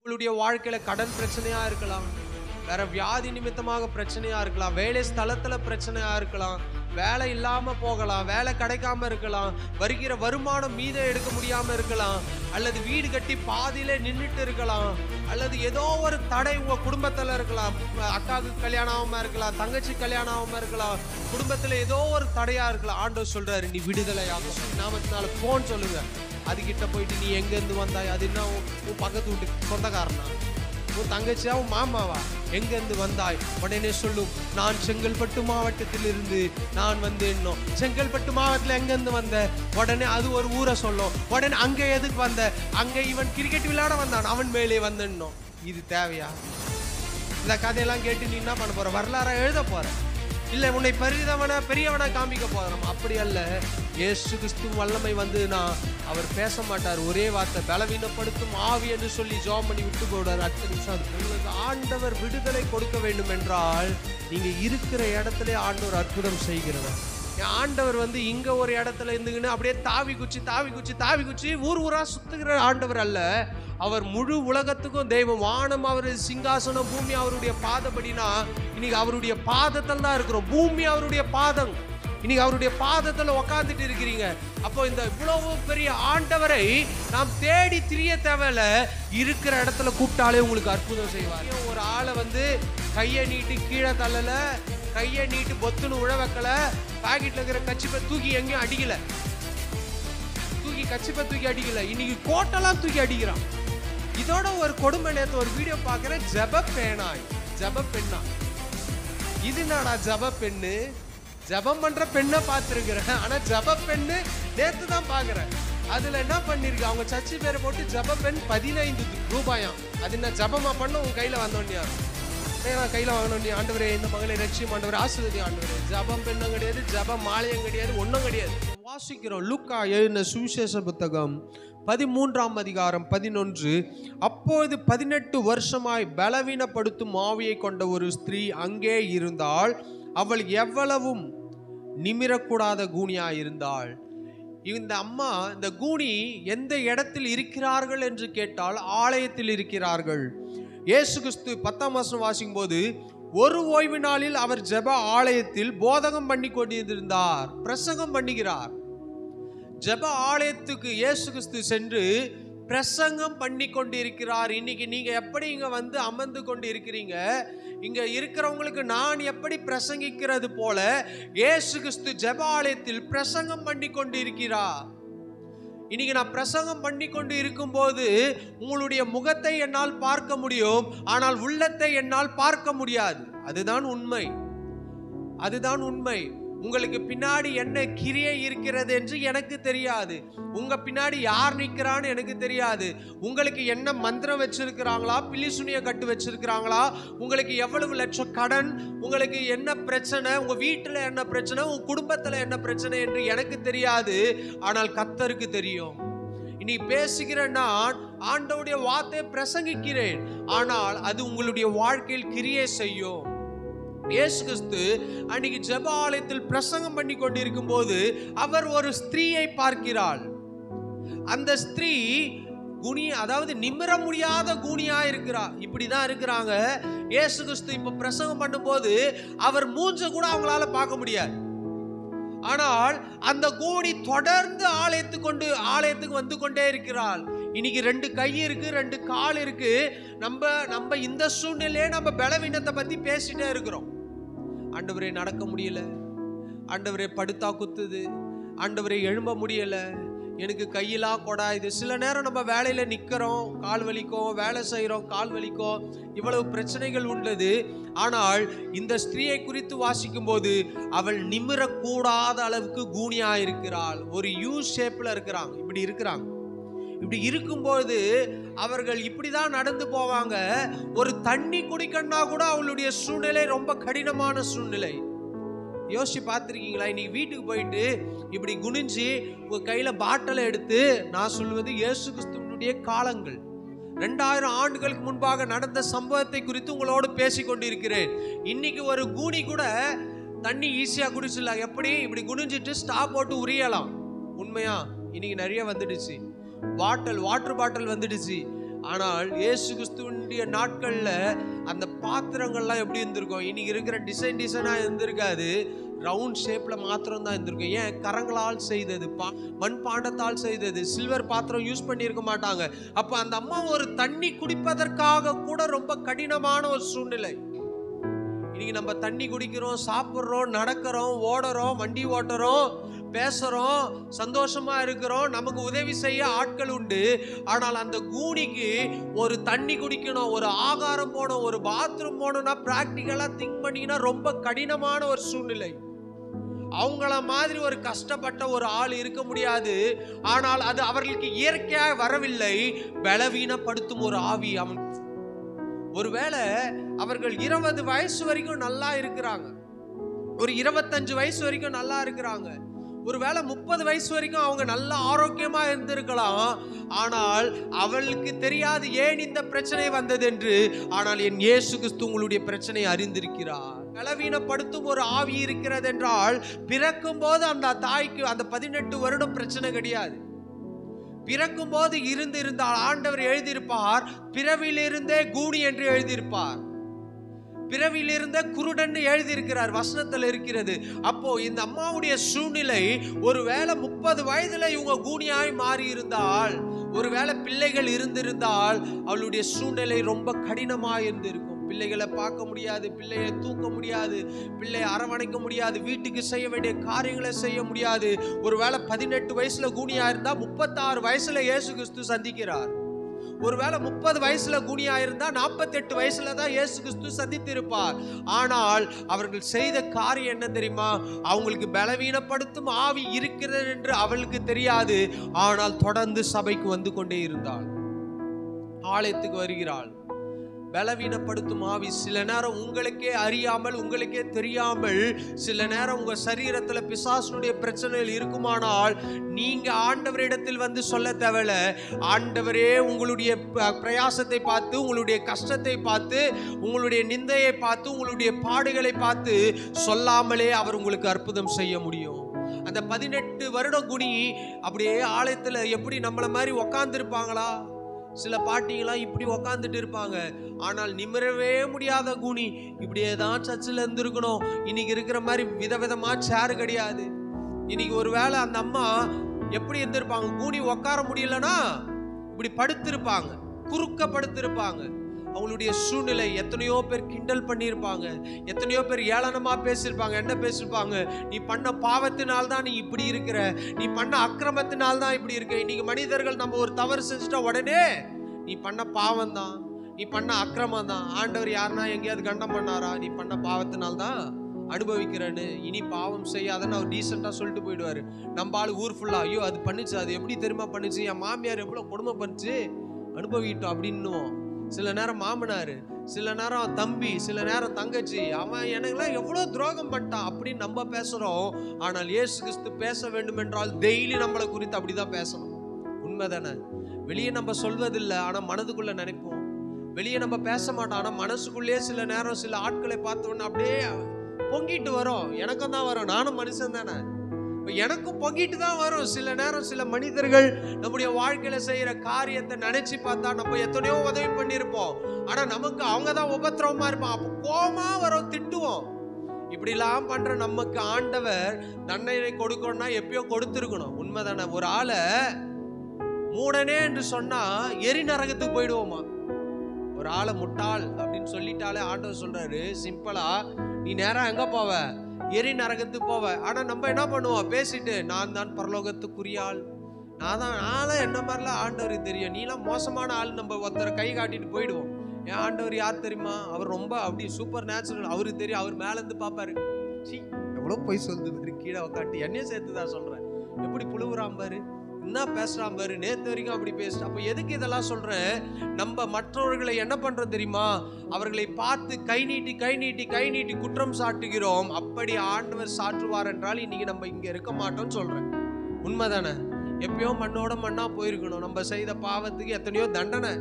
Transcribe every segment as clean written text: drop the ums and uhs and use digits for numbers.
உங்களுடைய வாழ்க்கையில கடன் பிரச்சனையா இருக்கலாம், வேற வியாதி நிமித்தமாக பிரச்சனையா இருக்கலாம், வேலை ஸ்தலத்துல பிரச்சனையா இருக்கலாம், வேலை இல்லாம போகலாம், வேலை கிடைக்காம இருக்கலாம், வருகிற வருமானம் மீத எடுக்க முடியாம இருக்கலாம், அல்லது வீடு கட்டி பாதியில நின்றுட்டு இருக்கலாம், அல்லது ஏதோ ஒரு தடை உங்க குடும்பத்துல இருக்கலாம். அக்காவுக்கு கல்யாணம் ஆகாம இருக்கலாம், தங்கச்சி கல்யாணம் ஆகாம இருக்கலாம், குடும்பத்துல ஏதோ ஒரு தடையா இருக்கலாம். ஆண்டவர் சொல்றாரு, நீ விடுதலையாக நாமத்தினால போன்னு சொல்லுங்க. அதுகிட்ட போயிட்டு நீ எங்க இருந்து வந்தாய், அது என்ன உன் பக்கத்து வீட்டு சொந்தக்காரனா, உன் தங்கச்சியா, உன் மாமாவா, எங்க இருந்து வந்தாய்? உடனே சொல்லும், நான் செங்கல்பட்டு மாவட்டத்தில் இருந்து நான் வந்தேன். செங்கல்பட்டு மாவட்டத்தில் எங்க இருந்து வந்த? உடனே அது ஒரு ஊரை சொல்லும். உடனே அங்க எதுக்கு வந்த? அங்க இவன் கிரிக்கெட் விளையாட வந்தான், அவன் மேலே வந்தேன்னோ. இது தேவையா? இந்த கதையெல்லாம் கேட்டு நீ என்ன பண்ண போற? வரலாறு எழுத போற? இல்ல உன்னை பெரியவனா காமிக்க போறோம்? அப்படி அல்ல. இயேசு கிறிஸ்து வல்லமை வந்துனா அவர் பேச மாட்டார். ஒரே வார்த்தை, பலவீனப்படுத்தும் ஆவி என்று சொல்லி ஜெபம் பண்ணி விட்டு போடுறார். அடுத்த நிமிஷம் உங்களுக்கு ஆண்டவர் விடுதலை கொடுக்க வேண்டும் என்றால் நீங்க இருக்கிற இடத்துல ஆண்டவர் அற்புதம் செய்கிறவர். ஆண்டவர் இங்க ஒரு இடத்துல இருந்துன்னு அப்படியே தாவி குச்சி ஊர் ஊரா சுத்துகிற ஆண்டவர் அல்ல. அவர் முழு உலகத்துக்கும் தெய்வம். வானம் அவருடைய சிங்காசனம், பூமி அவருடைய பாதப்படினா இன்னைக்கு அவருடைய பாதத்தில் தான் இருக்கிறோம். பூமி அவருடைய பாதம். இன்னைக்கு அவருடைய பாதத்துல உட்கார்ந்துட்டு இருக்கிறீங்க. அப்போ இந்த இவ்வளவு பெரிய ஆண்டவரை நாம் தேடி திரிய தேவையில்ல. இருக்கிற இடத்துல கூப்பிட்டாலே உங்களுக்கு அற்புதம் செய்வார். ஒரு ஆளை கையை நீட்டி கீழே தள்ளல, கையை நீட்டு பொத்துன்னு உழ வைக்கல, பாக்கெட்ல இருக்கிற கச்சிப்பை தூக்கி எங்கேயும் அடிக்கல, கச்சிப்பை தூக்கி அடிக்கல, இன்னைக்கு கோட்டெல்லாம் தூக்கி அடிக்கிறான். இதோட ஒரு கொடுமை, நேத்து ஒரு வீடியோ பாக்குறேன், ஜப பெண்ணா. இது நாடா ஜப பெண்ணு? ஜபம் பண்ற பெண்ணை பார்த்திருக்கிறேன், ஆனா ஜப பெண்ணு நேத்து தான் பாக்குறேன். அதுல என்ன பண்ணிருக்கு, அவங்க சர்ச்சை பேரை போட்டு ஜப பெண் 15 ரூபாயாம். அது என்ன ஜபமா பண்ண உன் கையில வந்தோன்னியா? கையில வாங்கணும். ஆண்டவரே இந்த மகளை ரட்சியும் ஆண்டவரே, ஆசீர்வதி ஆண்டவரே. ஜபம் பெண்ணும் கிடையாது, ஜப மாலையும் கிடையாது, ஒன்றும் கிடையாது. வாசிக்கிறோம் லூக்கா எழுதின சுவிசேஷ புத்தகம் 13ஆம் அதிகாரம் 11. அப்போது 18 வருஷமாய் பலவீனப்படுத்தும் ஆவியை கொண்ட ஒரு ஸ்திரீ அங்கே இருந்தாள். அவள் எவ்வளவும் நிமிரக்கூடாத கூனியாய் இருந்தாள். இந்த அம்மா, இந்த கூனி எந்த இடத்தில் இருக்கிறார்கள் என்று கேட்டால் ஆலயத்தில் இருக்கிறார்கள். இயேசு கிறிஸ்து 10ஆம் வசனம் வாசிக்கும் போது, ஒரு ஓய்வு நாளில் அவர் ஜெப ஆலயத்தில் போதகம் பண்ணி கொண்டிருந்தார், பிரசங்கம் பண்ணுகிறார். ஜெப ஆலயத்துக்கு இயேசு கிறிஸ்து சென்று பிரசங்கம் பண்ணி கொண்டிருக்கிறார். இன்னைக்கு நீங்க எப்படி இங்க அமர்ந்து கொண்டு இருக்கிறீங்க, இங்க இருக்கிறவங்களுக்கு நான் எப்படி பிரசங்கிக்கிறது போல இயேசு கிறிஸ்து ஜெப ஆலயத்தில் பிரசங்கம் பண்ணி கொண்டு இருக்கிறார். இன்னைக்கு நான் பிரசங்கம் பண்ணி கொண்டு இருக்கும்போது உங்களுடைய முகத்தை என்னால் பார்க்க முடியும், ஆனால் உள்ளத்தை என்னால் பார்க்க முடியாது. அதுதான் உண்மை. உங்களுக்கு பின்னாடி என்ன கிரியை இருக்கிறது என்று எனக்கு தெரியாது. உங்க பின்னாடி யார் நிற்கிறான்னு எனக்கு தெரியாது. உங்களுக்கு என்ன மந்திரம் வச்சிருக்கிறாங்களா, பிலிசுனிய கட்டு வச்சிருக்கிறாங்களா, உங்களுக்கு எவ்வளவு லட்சம் கடன், உங்களுக்கு என்ன பிரச்சனை, உங்க வீட்டுல என்ன பிரச்சனை, உங்க குடும்பத்துல என்ன பிரச்சனை என்று எனக்கு தெரியாது. ஆனால் கர்த்தருக்கு தெரியும். இனி பேசுகிற நான் ஆண்டவருடைய வார்த்தையை பிரசங்கிக்கிறேன், ஆனால் அது உங்களுடைய வாழ்க்கையில் கிரியை செய்யும். இயேசு கிறிஸ்து அன்னைக்கு ஜெப ஆலயத்தில் பிரசங்கம் பண்ணி கொண்டிருக்கும் போது அவர் ஒரு ஸ்திரீயை பார்க்கிறாள். அந்த ஸ்திரீ அதாவது நிமிர முடியாத கூனியா இருக்கிறா. இப்படிதான் இருக்கிறாங்க. இயேசு கிறிஸ்து இப்ப பிரசங்கம் பண்ணும் போது அவர் மூஞ்ச கூட அவங்களால பார்க்க முடியாது. ஆனால் அந்த கூனி தொடர்ந்து ஆலயத்துக்கு வந்து கொண்டே இருக்கிறாள். இன்னைக்கு 2 கை இருக்கு, 2 கால் இருக்கு. நம்ம இந்த சூழ்நிலையே நம்ம பலவீனத்தை பத்தி பேசிட்டே இருக்கிறோம். ஆண்டவரே நடக்க முடியல, ஆண்டவரே படுத்தா குத்துது, ஆண்டவரே எழும்ப முடியல, எனக்கு கையெல்லாம் கொடாயுது. சில நேரம் நம்ம வேலையில நிக்கிறோம், கால் வலிக்கும், வேலை செய்யறோம், கால் வலிக்கும், இவ்வளவு பிரச்சனைகள் உள்ளது. ஆனால் இந்த ஸ்திரீயை குறித்து வாசிக்கும் போது அவள் நிமிரக்கூடாத அளவுக்கு கூனியா இருக்கிறாள். ஒரு யூ ஷேப்ல இருக்கிறாங்க. இப்படி இருக்கும்போது அவர்கள் இப்படிதான் நடந்து போவாங்க. ஒரு தண்ணி குடிக்கணும்னா கூட அவளுடைய சூழ்நிலை ரொம்ப கடினமான சூழ்நிலை. யோசிச்சு பார்த்திருக்கீங்களா? இன்னைக்கு வீட்டுக்கு போயிட்டு இப்படி குனிஞ்சு உங்க கையில பாட்டிலை எடுத்து, நான் சொல்லுவது இயேசு கிறிஸ்துவினுடைய காலங்கள் 2000 ஆண்டுகளுக்கு முன்பாக நடந்த சம்பவத்தை குறித்து உங்களோடு பேசிக்கொண்டிருக்கிறேன். இன்னைக்கு ஒரு கூனி கூட தண்ணி ஈஸியா குடிச்சிடலாம். எப்படி? இப்படி குனிஞ்சிட்டு ஸ்டாப் போட்டு உரியலாம். உண்மையா? இன்னைக்கு நிறைய வந்துடுச்சு. வாட்டர் பாட்டில் வந்துடுச்சு. ஆனால் இயேசு கிறிஸ்துவினுடைய நாட்கள்ல அந்த பாத்திரங்கள்லாம் எப்படி இருந்திருக்கும்? இன்னைக்கு இருக்கிற டிசைனா இருந்திருக்காது. ரவுண்ட் ஷேப்ல மாத்திரம் தான் இருந்திருக்கும். ஏன்? கரங்களால் செய்தது, மண் பாண்டத்தால் செய்தது. சில்வர் பாத்திரம் யூஸ் பண்ணியிருக்க மாட்டாங்க. அப்ப அந்த அம்மா ஒரு தண்ணி குடிப்பதற்காக கூட ரொம்ப கடினமான ஒரு சூழ்நிலை. இன்னைக்கு நம்ம தண்ணி குடிக்கிறோம், சாப்பிட்றோம், நடக்கிறோம், ஓடுறோம், வண்டி ஓட்டுறோம், பேசுறோம், சந்தோஷமா இருக்கிறோம், நமக்கு உதவி செய்ய ஆட்கள் உண்டு. ஆனால் அந்த கூனிக்கு ஒரு தண்ணி குடிக்கணும், ஒரு ஆகாரம் போகணும், ஒரு பாத்ரூம் போகணும்னா பிராக்டிக்கலா திங்க் பண்ணினா ரொம்ப கடினமான ஒரு சூழ்நிலை. அவங்கள மாதிரி ஒரு கஷ்டப்பட்ட ஒரு ஆள் இருக்க முடியாது. ஆனால் அது அவர்களுக்கு இயற்கையாக வரவில்லை. பலவீனப்படுத்தும் ஒரு ஆவி. அவன் ஒருவேளை அவர்கள் 20 வயசு வரைக்கும் நல்லா இருக்கிறாங்க, ஒரு 25 வயசு வரைக்கும் நல்லா இருக்கிறாங்க, ஒருவேளை 30 வயசு வரைக்கும் அவங்க நல்ல ஆரோக்கியமா இருந்திருக்கலாம். ஆனால் அவளுக்கு தெரியாது ஏன் இந்த பிரச்சனை வந்தது என்று. ஆனால் என் இயேசு கிறிஸ்து உங்களுடைய பிரச்சனையை அறிந்திருக்கிறார். பலவீனப்படுத்தும் ஒரு ஆவி இருக்கிறது என்றால் பிறக்கும் போது அந்த தாய்க்கு அந்த 18 வருடம் பிரச்சனை கிடையாது. பிறக்கும் போது இருந்தால் ஆண்டவர் எழுதியிருப்பார், பிறவிலிருந்தே கூனி என்று எழுதியிருப்பார், பிறவிலிருந்தே குருடன் எழுதியிருக்கிறார், வசனத்தில் இருக்கிறது. அப்போ இந்த அம்மாவுடைய சூழ்நிலை, ஒருவேளை 30 வயதுல இவங்க கூனியாய் மாறி இருந்தால், ஒருவேளை பிள்ளைகள் இருந்திருந்தால் அவளுடைய சூழ்நிலை ரொம்ப கடினமாக இருந்திருக்கும். பிள்ளைகளை பார்க்க முடியாது, பிள்ளையை தூக்க முடியாது, பிள்ளையை அரவணைக்க முடியாது, வீட்டுக்கு செய்ய வேண்டிய காரியங்களை செய்ய முடியாது. ஒருவேளை 18 வயசுல கூனியா இருந்தா 36 வயசுல இயேசு கிறிஸ்து சந்திக்கிறார். ஒருவேளை 30 வயசுல கூனியா இருந்தா 48 வயசுல தான் இயேசு கிறிஸ்து சந்தித்திருப்பார். ஆனால் அவர்கள் செய்த காரியம் என்ன தெரியுமா? அவங்களுக்கு பலவீனப்படுத்தும் ஆவி இருக்கிறது என்று அவளுக்கு தெரியாது. ஆனால் தொடர்ந்து சபைக்கு வந்து கொண்டே இருந்தாள், ஆலயத்துக்கு வருகிறாள். பலவீனப்படுத்தும் ஆவி சில நேரம் உங்களுக்கே அறியாமல், உங்களுக்கே தெரியாமல் சில நேரம் உங்க சரீரத்துல பிசாசுடைய பிரச்சனைகள் இருக்குமானால் நீங்க ஆண்டவரிடத்தில் வந்து சொல்ல தேவையில்ல. ஆண்டவரே உங்களுடைய பிரயாசத்தை பார்த்து, உங்களுடைய கஷ்டத்தை பார்த்து, உங்களுடைய நிந்தையை பார்த்து, உங்களுடைய பாடுகளை பார்த்து சொல்லாமலே அவர் உங்களுக்கு அற்புதம் செய்ய முடியும். அந்த 18 வருடம் குனி அப்படியே ஆலயத்துல எப்படி நம்மள மாதிரி உக்காந்து இருப்பாங்களா? சில பாட்டிங்களாம் இப்படி உக்காந்துட்டு இருப்பாங்க. ஆனால் நிமிரவே முடியாத கூனி இப்படியே தான் சர்ச்சில் இருந்திருக்கணும். இன்னைக்கு இருக்கிற மாதிரி விதவிதமா சேர் கிடையாது. இன்னைக்கு ஒரு வேளை அந்த அம்மா எப்படி இருந்திருப்பாங்க? கூனி உட்கார முடியலன்னா இப்படி படுத்திருப்பாங்க, குறுக்க படுத்திருப்பாங்க. அவங்களுடைய சூழ்நிலை எத்தனையோ பேர் கிண்டல் பண்ணியிருப்பாங்க, எத்தனையோ பேர் ஏளனமா பேசியிருப்பாங்க. என்ன பேசியிருப்பாங்க? நீ பண்ண பாவத்தினால்தான் நீ இப்படி இருக்கிற, நீ பண்ண அக்கிரமத்தினால்தான் இப்படி இருக்க. இன்னைக்கு மனிதர்கள் நம்ம ஒரு தவறு செஞ்சுட்டா உடனே நீ பண்ண பாவம் தான், நீ பண்ண அக்கிரமம் தான், ஆண்டவர் யாருன்னா எங்கேயாவது கண்டம் பண்ணாரா, நீ பண்ண பாவத்தினால்தான் அனுபவிக்கிறேன்னு, இனி பாவம் செய்யாதன்னு அவர் டீசெண்டா சொல்லிட்டு போயிடுவாரு. நம்ம ஆளு ஊர் ஃபுல்லா ஐயோ அது பண்ணிச்சு, அது எப்படி தெரியுமா பண்ணிச்சு, என் மாமியார் எவ்வளவு கொடுமை பண்ணிச்சு, அனுபவிட்டோம் அப்படின்னுவோம். சில நேரம் மாமனாரு, சில நேரம் தம்பி, சில நேரம் தங்கச்சி, அவன் எனக்குலாம் எவ்வளவு துரோகம் பண்ணிட்டான் அப்படின்னு நம்ம பேசுறோம். ஆனால் இயேசு கிறிஸ்து பேச வேண்டும் என்றால் டெய்லி நம்மளை குறித்து அப்படிதான் பேசணும். உண்மைதானே? வெளியே நம்ம சொல்வதில்லை, ஆனா மனதுக்குள்ள நினைப்போம். வெளியே நம்ம பேச மாட்டோம், ஆனா மனசுக்குள்ளேயே சில நேரம் சில ஆட்களை பார்த்தோன்னா அப்படியே பொங்கிட்டு வரும். எனக்கும் தான் வரும், நானும் மனுஷன் தானே, எனக்கும் பொங்கிட்டு தான் வரும். சில நேரம் சில மனிதர்கள் நம்முடைய வாழ்க்கையில செய்யற காரியத்தை நினைச்சு பார்த்தா நம்ம எத்தனையோ உதவி பண்ணிருப்போம், ஆனா நமக்கு அவங்க தான் உபத்திரவமா இருப்பான். அப்ப கோமா வரும், திட்டுவோம். இப்படிலாம் பண்ற நமக்கு ஆண்டவர் தண்டனை கொடுக்கணும்னா எப்பயோ கொடுத்திருக்கணும். உண்மைதானே? ஒரு ஆளை மூடனே என்று சொன்னா எரி நரகத்துக்கு போயிடுவோமா? ஒரு ஆளை முட்டாள் அப்படின்னு சொல்லிட்டாலே ஆண்டவர் சொல்றாரு சிம்பிளா, நீ நேரா எங்க போவ? எரி நரகத்துக்கு போவ. ஆனா நம்ம என்ன பண்ணுவோம்? பேசிட்டு நான் தான் பரலோகத்துக்குரிய ஆள், நான் என்ன மாதிரிலாம் ஆண்டவருக்கு தெரியும், நீலாம் மோசமான ஆள், நம்ம ஒருத்தரை கை காட்டிட்டு போயிடுவோம். என் ஆண்டவர் யார் தெரியுமா? அவர் ரொம்ப அப்படி சூப்பர் நேச்சுரல், அவருக்கு தெரியும், அவர் மேல இருந்து பாப்பாரு. எவ்வளவு போய் சொல்லுது, கீழே உக்காட்டி என்னையும் சேர்த்துதான் சொல்றேன், எப்படி புழுவுறான் பாரு, என்ன பேசுறான் பாரு, நேத்து வரைக்கும் அப்படி பேசுறேன். அப்ப எதுக்கு இதெல்லாம் சொல்றேன்? நம்ம மற்றவர்களை என்ன பண்றோம் தெரியுமா? அவர்களை பார்த்து கை நீட்டி குற்றம் சாட்டுகிறோம். அப்படி ஆண்டவர் சாற்றுவார் என்றால் இன்னைக்கு நம்ம இங்க இருக்க மாட்டோம்னு சொல்றேன். உண்மைதானே? எப்பயோ மண்ணோட மண்ணா போயிருக்கணும். நம்ம செய்த பாவத்துக்கு எத்தனையோ தண்டனை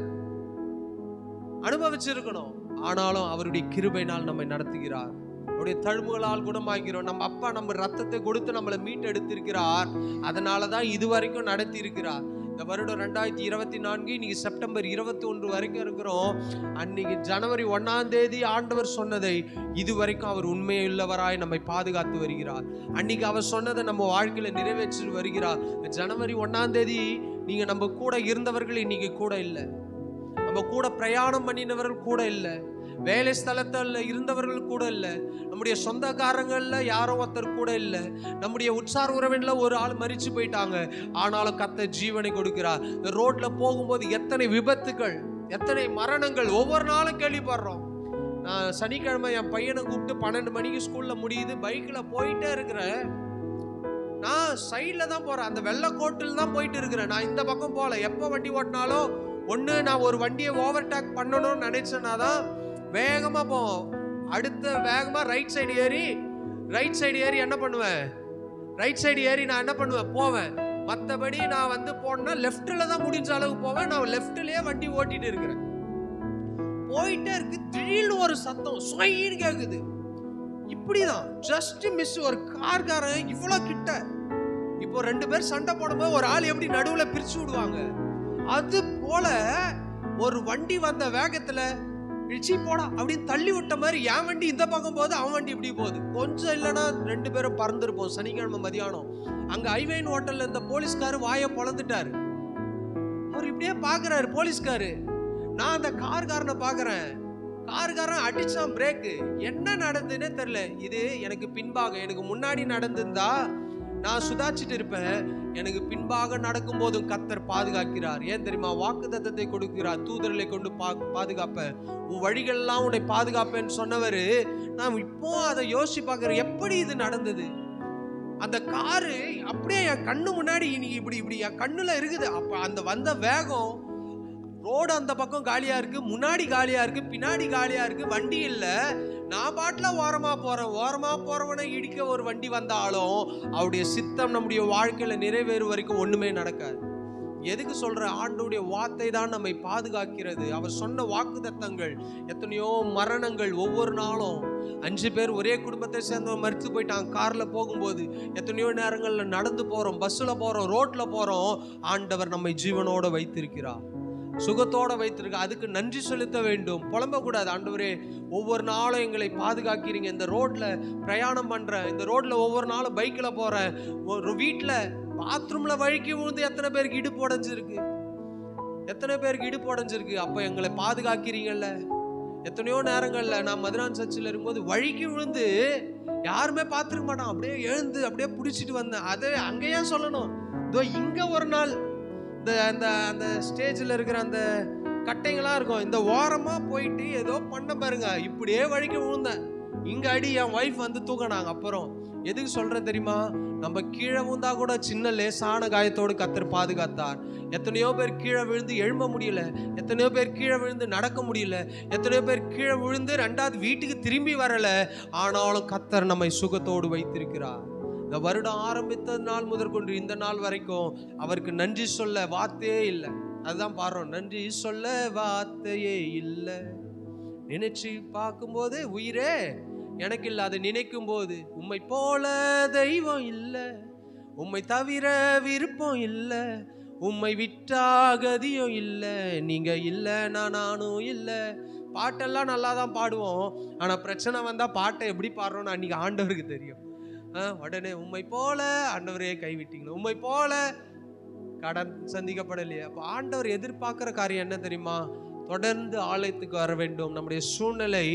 அனுபவிச்சிருக்கணும். ஆனாலும் அவருடைய கிருபையினால் நம்மை நடத்துகிறார், அவருடைய தழும்புகளால் குணமாகிறோம். நம்ம அப்பா நம்ம ரத்தத்தை கொடுத்து நம்மளை மீட்டு எடுத்திருக்கிறார். அதனாலதான் இதுவரைக்கும் நடத்தி இருக்கிறார். இந்த வருடம் 2024, இன்னைக்கு செப்டம்பர் 21 வரைக்கும் இருக்கிறோம். அன்னைக்கு ஜனவரி 1ஆம் தேதி ஆண்டவர் சொன்னதை இதுவரைக்கும் அவர் உண்மையுள்ளவராய் நம்மை பாதுகாத்து வருகிறார். அன்னைக்கு அவர் சொன்னதை நம்ம வாழ்க்கையில நிறைவேற்றி வருகிறார். ஜனவரி 1ஆம் தேதி நீங்க நம்ம கூட இருந்தவர்கள் இன்னைக்கு கூட இல்லை. நம்ம கூட பிரயாணம் பண்ணினவர்கள் கூட இல்லை. வேலை ஸ்தலத்தில் இருந்தவர்கள் கூட இல்லை. நம்முடைய சொந்தக்காரங்கள்ல யாரோ ஒருத்தர் கூட இல்லை. நம்முடைய உற்சார் உறவின்ல ஒரு ஆள் மரிச்சு போயிட்டாங்க. ஆனாலும் கர்த்தர் ஜீவனை கொடுக்கிறார். ரோட்ல போகும்போது எத்தனை விபத்துகள், எத்தனை மரணங்கள் ஒவ்வொரு நாளும் கேள்விப்படுறோம். நான் சனிக்கிழமை என் பையனை கூப்பிட்டு 12 மணிக்கு ஸ்கூல்ல முடியுது, பைக்ல போயிட்டே இருக்கிறேன். நான் சைட்ல தான் போறேன், அந்த வெள்ளை கோட்டில் தான் போயிட்டு இருக்கிறேன். நான் இந்த பக்கம் போகல. எப்போ வண்டி ஓட்டினாலும் ஒன்று நான் ஒரு வண்டியை ஓவர்டேக் பண்ணணும்னு நினைச்சேன்னா தான் வேகமா போவோம். அடுத்த வேகமா ரைட் சைடு ஏறி என்ன பண்ணுவேன், ரைட் சைடு ஏறி நான் என்ன பண்ணுவேன், போவேன். மற்றபடி நான் வந்து போனா லெஃப்ட்ல தான் முடிஞ்ச அளவுக்கு போவேன். நான் லெஃப்ட்லயே வண்டி ஓட்டிட்டு இருக்கிறேன். போயிட்டே இருக்கு, திடீர்னு ஒரு சத்தம் சொயின்னு கேக்குது. இப்படிதான் ஜஸ்ட் மிஸ். ஒரு கார்காரன் இவ்வளவு கிட்ட, இப்போ 2 பேர் சண்டை போடும்போது ஒரு ஆள் எப்படி நடுவுல பிரிச்சு விடுவாங்க, அது போல ஒரு வண்டி வந்த வேகத்துல இழிச்சி போடா அப்படின்னு தள்ளி விட்ட மாதிரி என் வண்டி இந்த பக்கம் போகுது, அவன் வண்டி இப்படி போகுது. கொஞ்சம் இல்லைன்னா 2 பேரும் பறந்துருப்போம். சனிக்கிழமை மதியானம் அங்க ஐவேன் ஹோட்டல்ல இந்த போலீஸ்காரு வாயை பொளந்துட்டாரு. அவர் இப்படியே பாக்குறாரு போலீஸ்காரு. நான் அந்த கார்காரனை பாக்குறேன். கார்காரன் அடிச்சான் பிரேக்கு. என்ன நடந்ததுன்னே தெரியல. இது எனக்கு பின்பாக, எனக்கு முன்னாடி நடந்திருந்தா நான் சுதாச்சிட்டு இருப்பேன். எனக்கு பின்பாக நடக்கும் போதும் கர்த்தர் பாதுகாக்கிறார். ஏன் தெரியுமா? வாக்குத்தத்தத்தை கொடுக்கிறார். தூதர்களை கொண்டு பாதுகாப்பேன், உன் வழிகள்லாம் உன்னை பாதுகாப்பேன்னு சொன்னவர். நான் இப்போ அதை யோசிச்சு பார்க்கிறேன், எப்படி இது நடந்தது. அந்த காரு அப்படியே என் கண்ணு முன்னாடி இன்னைக்கு இப்படி என் கண்ணுல இருக்குது. அப்ப அந்த வந்த வேகம், ரோடு அந்த பக்கம் காலியா இருக்கு, முன்னாடி காலியா இருக்கு, பின்னாடி காலியா இருக்கு, வண்டி இல்ல. நான் பாட்டுல ஓரமா போறவனை இடிக்க ஒரு வண்டி வந்தாலும் அவருடைய சித்தம் நம்முடைய வாழ்க்கையில நிறைவேறும் வரைக்கும் ஒண்ணுமே நடக்காது. எதுக்கு சொல்ற? ஆண்டவருடைய வார்த்தை தான் நம்மை பாதுகாக்கிறது. அவர் சொன்ன வாக்குத்தத்தங்கள். எத்தனையோ மரணங்கள் ஒவ்வொரு நாளும். 5 பேர் ஒரே குடும்பத்தை சேர்ந்தவங்க மரித்து போயிட்டாங்க கார்ல போகும்போது. எத்தனையோ நேரங்கள்ல நடந்து போறோம், பஸ்ல போறோம், ரோட்ல போறோம். ஆண்டவர் நம்மை ஜீவனோட வைத்திருக்கிறார், சுகத்தோட வைத்திருக்க. அதுக்கு நன்றி செலுத்த வேண்டும். புலம்ப கூடாது. ஆண்டவரே, ஒவ்வொரு நாளும் எங்களை பாதுகாக்கிறீங்க. இந்த ரோட்ல பிரயாணம் பண்றேன், இந்த ரோட்ல ஒவ்வொரு நாளும் பைக்ல போறேன், ஒரு வீட்டுல பாத்ரூம்ல வழுக்கி விழுந்து எத்தனை பேருக்கு இடுப்பு உடைஞ்சிருக்கு, எத்தனை பேருக்கு இடுப்பு உடைஞ்சிருக்கு. அப்ப எங்களை பாதுகாக்கிறீங்கல்ல. எத்தனையோ நேரங்கள்ல நான் மதுரான் சர்ச்சில் இருக்கும்போது வழுக்கி விழுந்து யாருமே பார்த்துருக்க மாட்டான், அப்படியே எழுந்து அப்படியே பிடிச்சிட்டு வந்தேன். அதை அங்கேயே சொல்லணும். இதோ இங்க ஒரு நாள் அந்த ஸ்டேஜில் இருக்கிற அந்த கட்டைங்களாம் இருக்கும், இந்த ஓரமா போயிட்டு ஏதோ பண்ண பாருங்க, இப்படியே வழிக்கு விழுந்தேன். இங்க அடி என் ஒய்ஃப் வந்து தூக்கினாங்க. அப்புறம் எதுக்கு சொல்றேன் தெரியுமா? நம்ம கீழே விழுந்தா கூட சின்ன லேசான காயத்தோடு கர்த்தர் பாதுகாத்தார். எத்தனையோ பேர் கீழே விழுந்து எழும்ப முடியல, எத்தனையோ பேர் கீழே விழுந்து நடக்க முடியல, எத்தனையோ பேர் கீழே விழுந்து 2வது வீட்டுக்கு திரும்பி வரல. ஆனாலும் கர்த்தர் நம்மை சுகத்தோடு வைத்திருக்கிறார். இந்த வருடம் ஆரம்பித்த நாள் முதற்கொண்டு இந்த நாள் வரைக்கும் அவருக்கு நன்றி சொல்ல வார்த்தையே இல்லை. அதுதான் பாடுறோம், நன்றி சொல்ல வார்த்தையே இல்லை. நினைச்சு பார்க்கும்போது உயிரே எனக்கு இல்லை. அதை நினைக்கும் போது உம்மை போல தெய்வம் இல்லை, உம்மை தவிர விருப்பம் இல்லை, உம்மை விட்டா கதியும் இல்லை, நீங்க இல்லை நானும் இல்லை. பாட்டெல்லாம் நல்லா தான் பாடுவோம். ஆனா பிரச்சனை வந்தா பாட்டை எப்படி பாடுறோம்னு அன்னைக்கு ஆண்டவருக்கு தெரியும். உடனே உம்மை போல ஆண்டவரே கைவிட்டீங்களா, உம்மை போல கடன் சந்திக்கப்படலையே. அப்போ ஆண்டவர் எதிர்பார்க்கிற காரியம் என்ன தெரியுமா? தொடர்ந்து ஆலயத்துக்கு வர வேண்டும். நம்முடைய சூழ்நிலை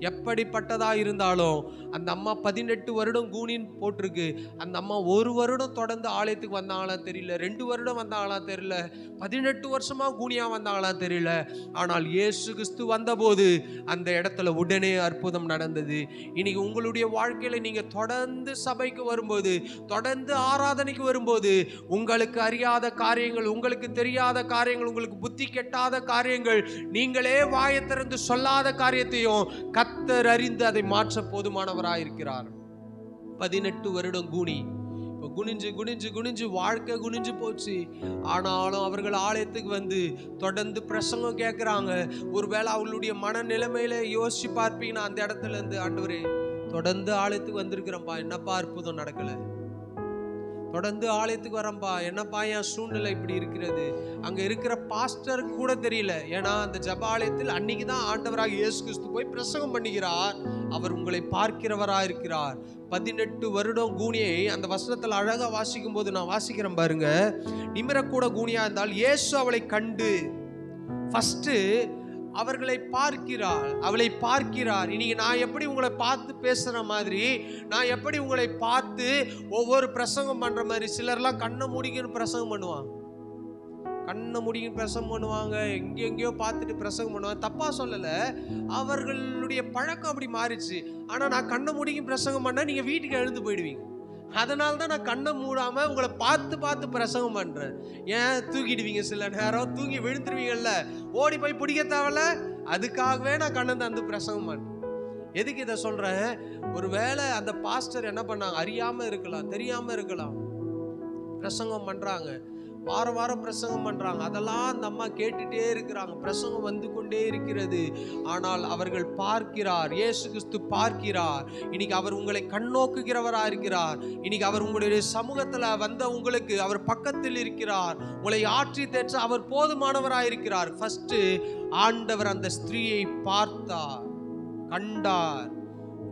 எப்படிப்பட்டதா இருந்தாலும், அந்த அம்மா 18 வருடம் கூனின் போட்டிருக்கு. அந்த அம்மா 1 வருடம் தொடர்ந்து ஆலயத்துக்கு வந்தாங்களா தெரியல, 2 வருடம் வந்தாங்களா தெரியல, 18 வருஷமா கூனியா வந்தாங்களா தெரியல. ஆனால் இயேசு கிறிஸ்து வந்தபோது அந்த இடத்துல உடனே அற்புதம் நடந்தது. இன்னைக்கு உங்களுடைய வாழ்க்கையில நீங்க தொடர்ந்து சபைக்கு வரும்போது, தொடர்ந்து ஆராதனைக்கு வரும்போது, உங்களுக்கு அறியாத காரியங்கள், உங்களுக்கு தெரியாத காரியங்கள், உங்களுக்கு புத்தி கெட்டாத காரியங்கள், நீங்களே வாயை திறந்து சொல்லாத காரியத்தையும் கர்த்தர் அறிந்து அதை மாற்ற போதுமானவராயிருக்கிறார். 18 வருடம் கூனி, இப்போ குனிஞ்சு குனிஞ்சு குனிஞ்சு வாழ்க்கை குனிஞ்சு போச்சு. ஆனாலும் அவர்கள் ஆலயத்துக்கு வந்து தொடர்ந்து பிரசங்கம் கேட்குறாங்க. ஒருவேளை அவங்களுடைய மனநிலைமையில யோசிச்சு பார்ப்பீங்கன்னா, அந்த இடத்துல இருந்து ஆண்டவரே தொடர்ந்து ஆலயத்துக்கு வந்திருக்கிறோம்ப்பா, என்னப்பா அற்புதம் நடக்கல, தொடர்ந்து ஆலயத்துக்கு வரம்பா, என்னப்பா என் சூழ்நிலை இப்படி இருக்கிறது. அங்க இருக்கிற பாஸ்டருக்கு கூட தெரியல. ஏன்னா அந்த ஜெப ஆலயத்தில் அன்னைக்கு தான் ஆண்டவராக இயேசு கிறிஸ்து போய் பிரசங்கம் பண்ணுகிறார். அவர் உங்களை பார்க்கிறவராக இருக்கிறார். 18 வருடம் கூனியை அந்த வசனத்தில் அழகா வாசிக்கும் போது நான் வாசிக்கிறேன் பாருங்க. நிமிரக்கூட கூனியா இருந்தால் இயேசு அவளை கண்டு ஃபர்ஸ்ட் அவர்களை பார்க்கிறார், அவளை பார்க்கிறார். இன்னைக்கு நான் எப்படி உங்களை பார்த்து பேசுற மாதிரி, நான் எப்படி உங்களை பார்த்து ஒவ்வொரு பிரசங்கம் பண்ற மாதிரி, சிலர்லாம் கண்ணை மூடிக்கின்னு பிரசங்கம் பண்ணுவாங்க, கண்ணை மூடிக்கின்னு பிரசங்கம் பண்ணுவாங்க, எங்கெங்கயோ பார்த்துட்டு பிரசங்கம் பண்ணுவாங்க. தப்பா சொல்லல, அவர்களுடைய பழக்கம் அப்படி மாறிச்சு. ஆனா நான் கண்ணை மூடிக்கின்னு பிரசங்கம் பண்ணா நீங்க வீட்டுக்கு எழுந்து போயிடுவீங்க. அதனால தான் நான் கண்ணை மூடாம உங்களை பார்த்து பார்த்து பிரசங்கம் பண்றேன். ஏன் தூக்கிடுவீங்க, சில நேரம் தூங்கி விழுந்துருவீங்கல்ல, ஓடி போய் பிடிக்க தேவையில்ல. அதுக்காகவே நான் கண்ணை தந்து பிரசங்கம் பண்றேன். எதுக்கு இதை சொல்றேன்? ஒருவேளை அந்த பாஸ்டர் என்ன பண்ணாங்க, அறியாம இருக்கலாம், தெரியாம இருக்கலாம், பிரசங்கம் பண்றாங்க, வாரம் வாரம் பிரசங்கம் பண்றாங்க, அதெல்லாம் அந்த அம்மா கேட்டுட்டே இருக்கிறாங்க, பிரசங்கம் வந்து கொண்டே இருக்கிறது. ஆனால் அவர்கள் பார்க்கிறார், இயேசு கிறிஸ்து பார்க்கிறார். இன்னைக்கு அவர் உங்களை கண்ணோக்குகிறவராக இருக்கிறார். இன்னைக்கு அவர் உங்களுடைய சமூகத்துல வந்த உங்களுக்கு அவர் பக்கத்தில் இருக்கிறார். உங்களை ஆற்றி தேற்ற அவர் போதுமானவராக இருக்கிறார். ஃபர்ஸ்ட் ஆண்டவர் அந்த ஸ்திரீயை பார்த்தார், கண்டார்.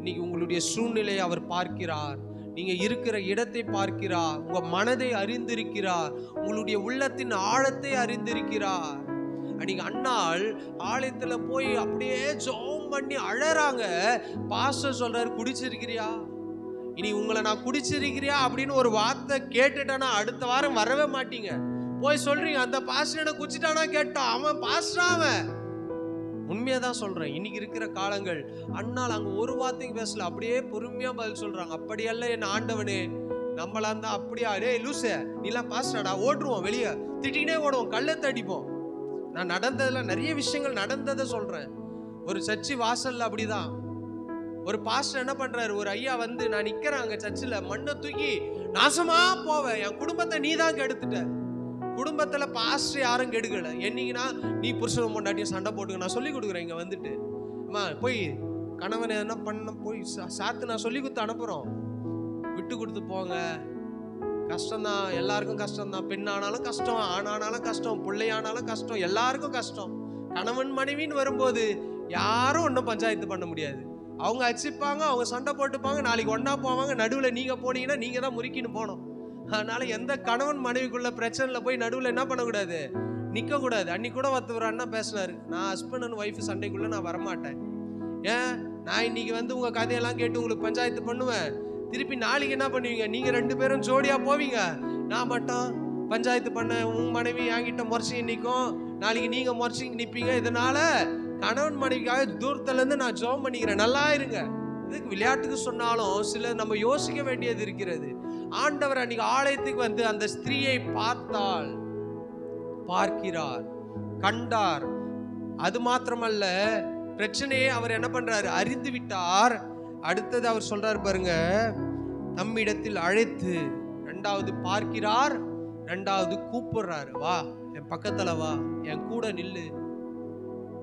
இன்னைக்கு உங்களுடைய சூழ்நிலையை அவர் பார்க்கிறார், நீங்க இருக்கிற இடத்தை பார்க்கிறார், உங்க மனதை அறிந்திருக்கிறார், உங்களுடைய உள்ளத்தின் ஆழத்தை அறிந்திருக்கிறார். அன்னைக்கு அண்ணாள் ஆலயத்துல போய் அப்படியே ஜெபம் பண்ணி அழறாங்க. பாஸ்டர் சொல்றாரு, குடிச்சிருக்கிறியா? இனி உங்களை நான் குடிச்சிருக்கிறியா அப்படின்னு ஒரு வார்த்தை கேட்டுட்டானா அடுத்த வாரம் வரவே மாட்டீங்க. போய் சொல்றீங்க, அந்த பாஸ்டர் என்ன குடிச்சிட்டானா கேட்டா, அவன் பாஸ்டர், அவன் உண்மையாதான் சொல்றேன். இன்னைக்கு இருக்கிற காலங்கள், அண்ணால் அங்க ஒரு வார்த்தைக்கு பேசல, அப்படியே பொறுமையா பதில் சொல்றாங்க. அப்படியல்ல என் ஆண்டவனே, நம்மளா இருந்தா அப்படியா, டே லூச நீலாம் பாஸ்டர்டா, ஓட்டுருவோம், வெளியே திட்டினே ஓடுவோம், கள்ளத்தை அடிப்போம். நான் நடந்ததுல நிறைய விஷயங்கள் நடந்ததை சொல்றேன். ஒரு சர்ச்சு வாசல்ல அப்படிதான் ஒரு பாஸ்டர் என்ன பண்றாரு, ஒரு ஐயா வந்து, நான் நிக்கிறேன் அங்க சர்ச்சில், மண்ணை தூக்கி நாசமா போவேன், என் குடும்பத்தை நீ தான் கெடுத்துட்ட. குடும்பத்துல பாஸ்டர் யாரும் கெடுக்கல. என்னைக்குன்னா நீ புருஷன் பொண்டாட்டியும் சண்டை போட்டுக்க, நான் சொல்லி கொடுக்குறேன். இங்க வந்துட்டு அம்மா போய் கணவனை என்ன பண்ண போய் சாத்து நான் சொல்லி கொடுத்து அனுப்புறோம். விட்டு கொடுத்து போங்க. கஷ்டம்தான், எல்லாருக்கும் கஷ்டம்தான். பெண்ணானாலும் கஷ்டம், ஆணானாலும் கஷ்டம், பிள்ளையானாலும் கஷ்டம், எல்லாருக்கும் கஷ்டம். கணவன் மனைவின்னு வரும்போது யாரும் ஒன்றும் பஞ்சாயத்து பண்ண முடியாது. அவங்க அடிச்சுப்பாங்க, அவங்க சண்டை போட்டுப்பாங்க, நாளைக்கு ஒன்னா போவாங்க. நடுவில் நீங்க போனீங்கன்னா நீங்க தான் முறுக்கின்னு போனோம். அதனால எந்த கணவன் மனைவிக்குள்ள பிரச்சனைல போய் நடுவில் என்ன பண்ணக்கூடாது, நிக்க கூடாது. அன்னைக்கு கூட ஒருத்தவர் அண்ணா பேசினாரு, நான் ஹஸ்பண்ட் அண்ட் ஒய்ஃப் சண்டைக்குள்ள நான் வரமாட்டேன். ஏன், நான் இன்னைக்கு வந்து உங்க கதையெல்லாம் கேட்டு உங்களுக்கு பஞ்சாயத்து பண்ணுவேன், திருப்பி நாளைக்கு என்ன பண்ணுவீங்க, நீங்க 2 பேரும் ஜோடியா போவீங்க, நான் மட்டும் பஞ்சாயத்து பண்ண உங்க மனைவி என்கிட்ட முறைச்சி நிற்கும், நாளைக்கு நீங்க முறைச்சி நிற்பீங்க. இதனால கணவன் மனைவிக்காக தூரத்துல இருந்து நான் ஜெபம் பண்ணிக்கிறேன், நல்லா இருங்க. இதுக்கு விளையாட்டுக்கு சொன்னாலும் சில நம்ம யோசிக்க வேண்டியது இருக்கிறது. ஆண்டவர் அன்னைக்கு ஆலயத்துக்கு வந்து அந்த ஸ்திரீயை பார்த்தால், பார்க்கிறார், கண்டார். அது மாத்திரமல்ல, பிரச்சனையை அவர் என்ன பண்றாரு, அறிந்து விட்டார். அடுத்தது அவர் சொல்றாரு பாருங்க, நம்மிடத்தில் அழைத்து, 2வது பார்க்கிறார், 2வது கூப்பிடுறாரு, வா என் பக்கத்துல வா, என் கூட நில்லு.